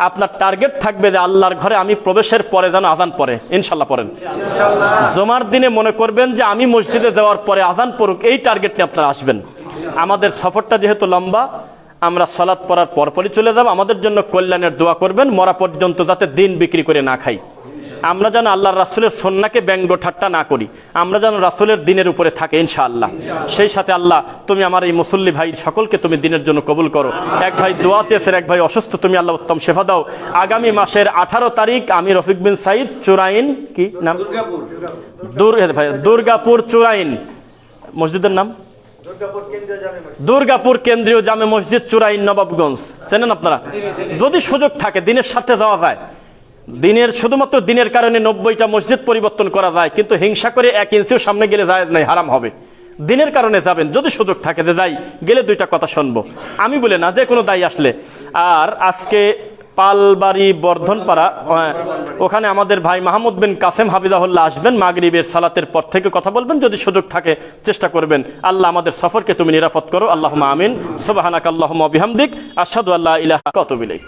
Speaker 1: আপনার টার্গেট থাকবে যে আল্লাহর ঘরে আমি প্রবেশের পরে যেন আজান পড়ে, ইনশাল্লাহ পড়েন। জুমার দিনে মনে করবেন যে আমি মসজিদে যাওয়ার পরে আজান পড়ুক, এই টার্গেট নিয়ে আপনারা আসবেন। আমাদের সফরটা যেহেতু লম্বা, আমরা সালাত পড়ার পরপরই চলে যাব। আমাদের জন্য কল্যাণের দোয়া করবেন, মরা পর্যন্ত যাতে দিন বিক্রি করে না খাই, আমরা যেন আল্লাহর রাসূলের সুন্নাহকে ব্যঙ্গ ঠাট্টা না করি, আমরা যেন রাসূলের দিনের উপরে থাকে ইনশাআল্লাহ। সেই সাথে আল্লাহ তুমি আমার এই মুসল্লি ভাই সকলকে তুমি দিনের জন্য কবুল করো। এক ভাই দোয়া চেয়েছেন, এক ভাই অসুস্থ, তুমি আল্লাহ উত্তম শেফা দাও। আগামী মাসের 18 তারিখ আমি রফিক বিন সাইদ চুরাইন, কি নাম? দুর্গাপুর চুরাইন মসজিদের নাম, দুর্গাপুর কেন্দ্রীয় জামে মসজিদ চুরাইন, নবাবগঞ্জ, চেনেন আপনারা? যদি সুযোগ থাকে দিনের সাথে যাওয়া যায়, দিনের শুধুমাত্র দিনের কারণে 90টা মসজিদ পরিবর্তন করা যায়, কিন্তু হিংসা করে 1 ইঞ্চিও সামনে গেলে জায়েজ নাই, হারাম হবে। দিনের কারণে যাবেন, যদি সুযোগ থাকে যে যাই, গেলে 2টা কথা শুনবো, আমি বলে না, যে কোনো দায়ী আসলে। আর আজকে পালবাড়ি বর্ধনপাড়া, ওখানে আমাদের ভাই মাহমুদ বিন কাসেম হাফিজাহুল্লাহ আসবেন, মাগরিবের সালাতের পর থেকে কথা বলবেন, যদি সুযোগ থাকে চেষ্টা করবেন। আল্লাহ আমাদের সফরকে তুমি নিরাপদ করো, আল্লাহুম্মা আমিন। সুবহানাকাল্লাহুম্মা ওয়া বিহামদিক, আশহাদু আল্লা ইলাহা ইল্লা আনতা, আস্তাগফিরুকা ওয়া আতুবু ইলাইক।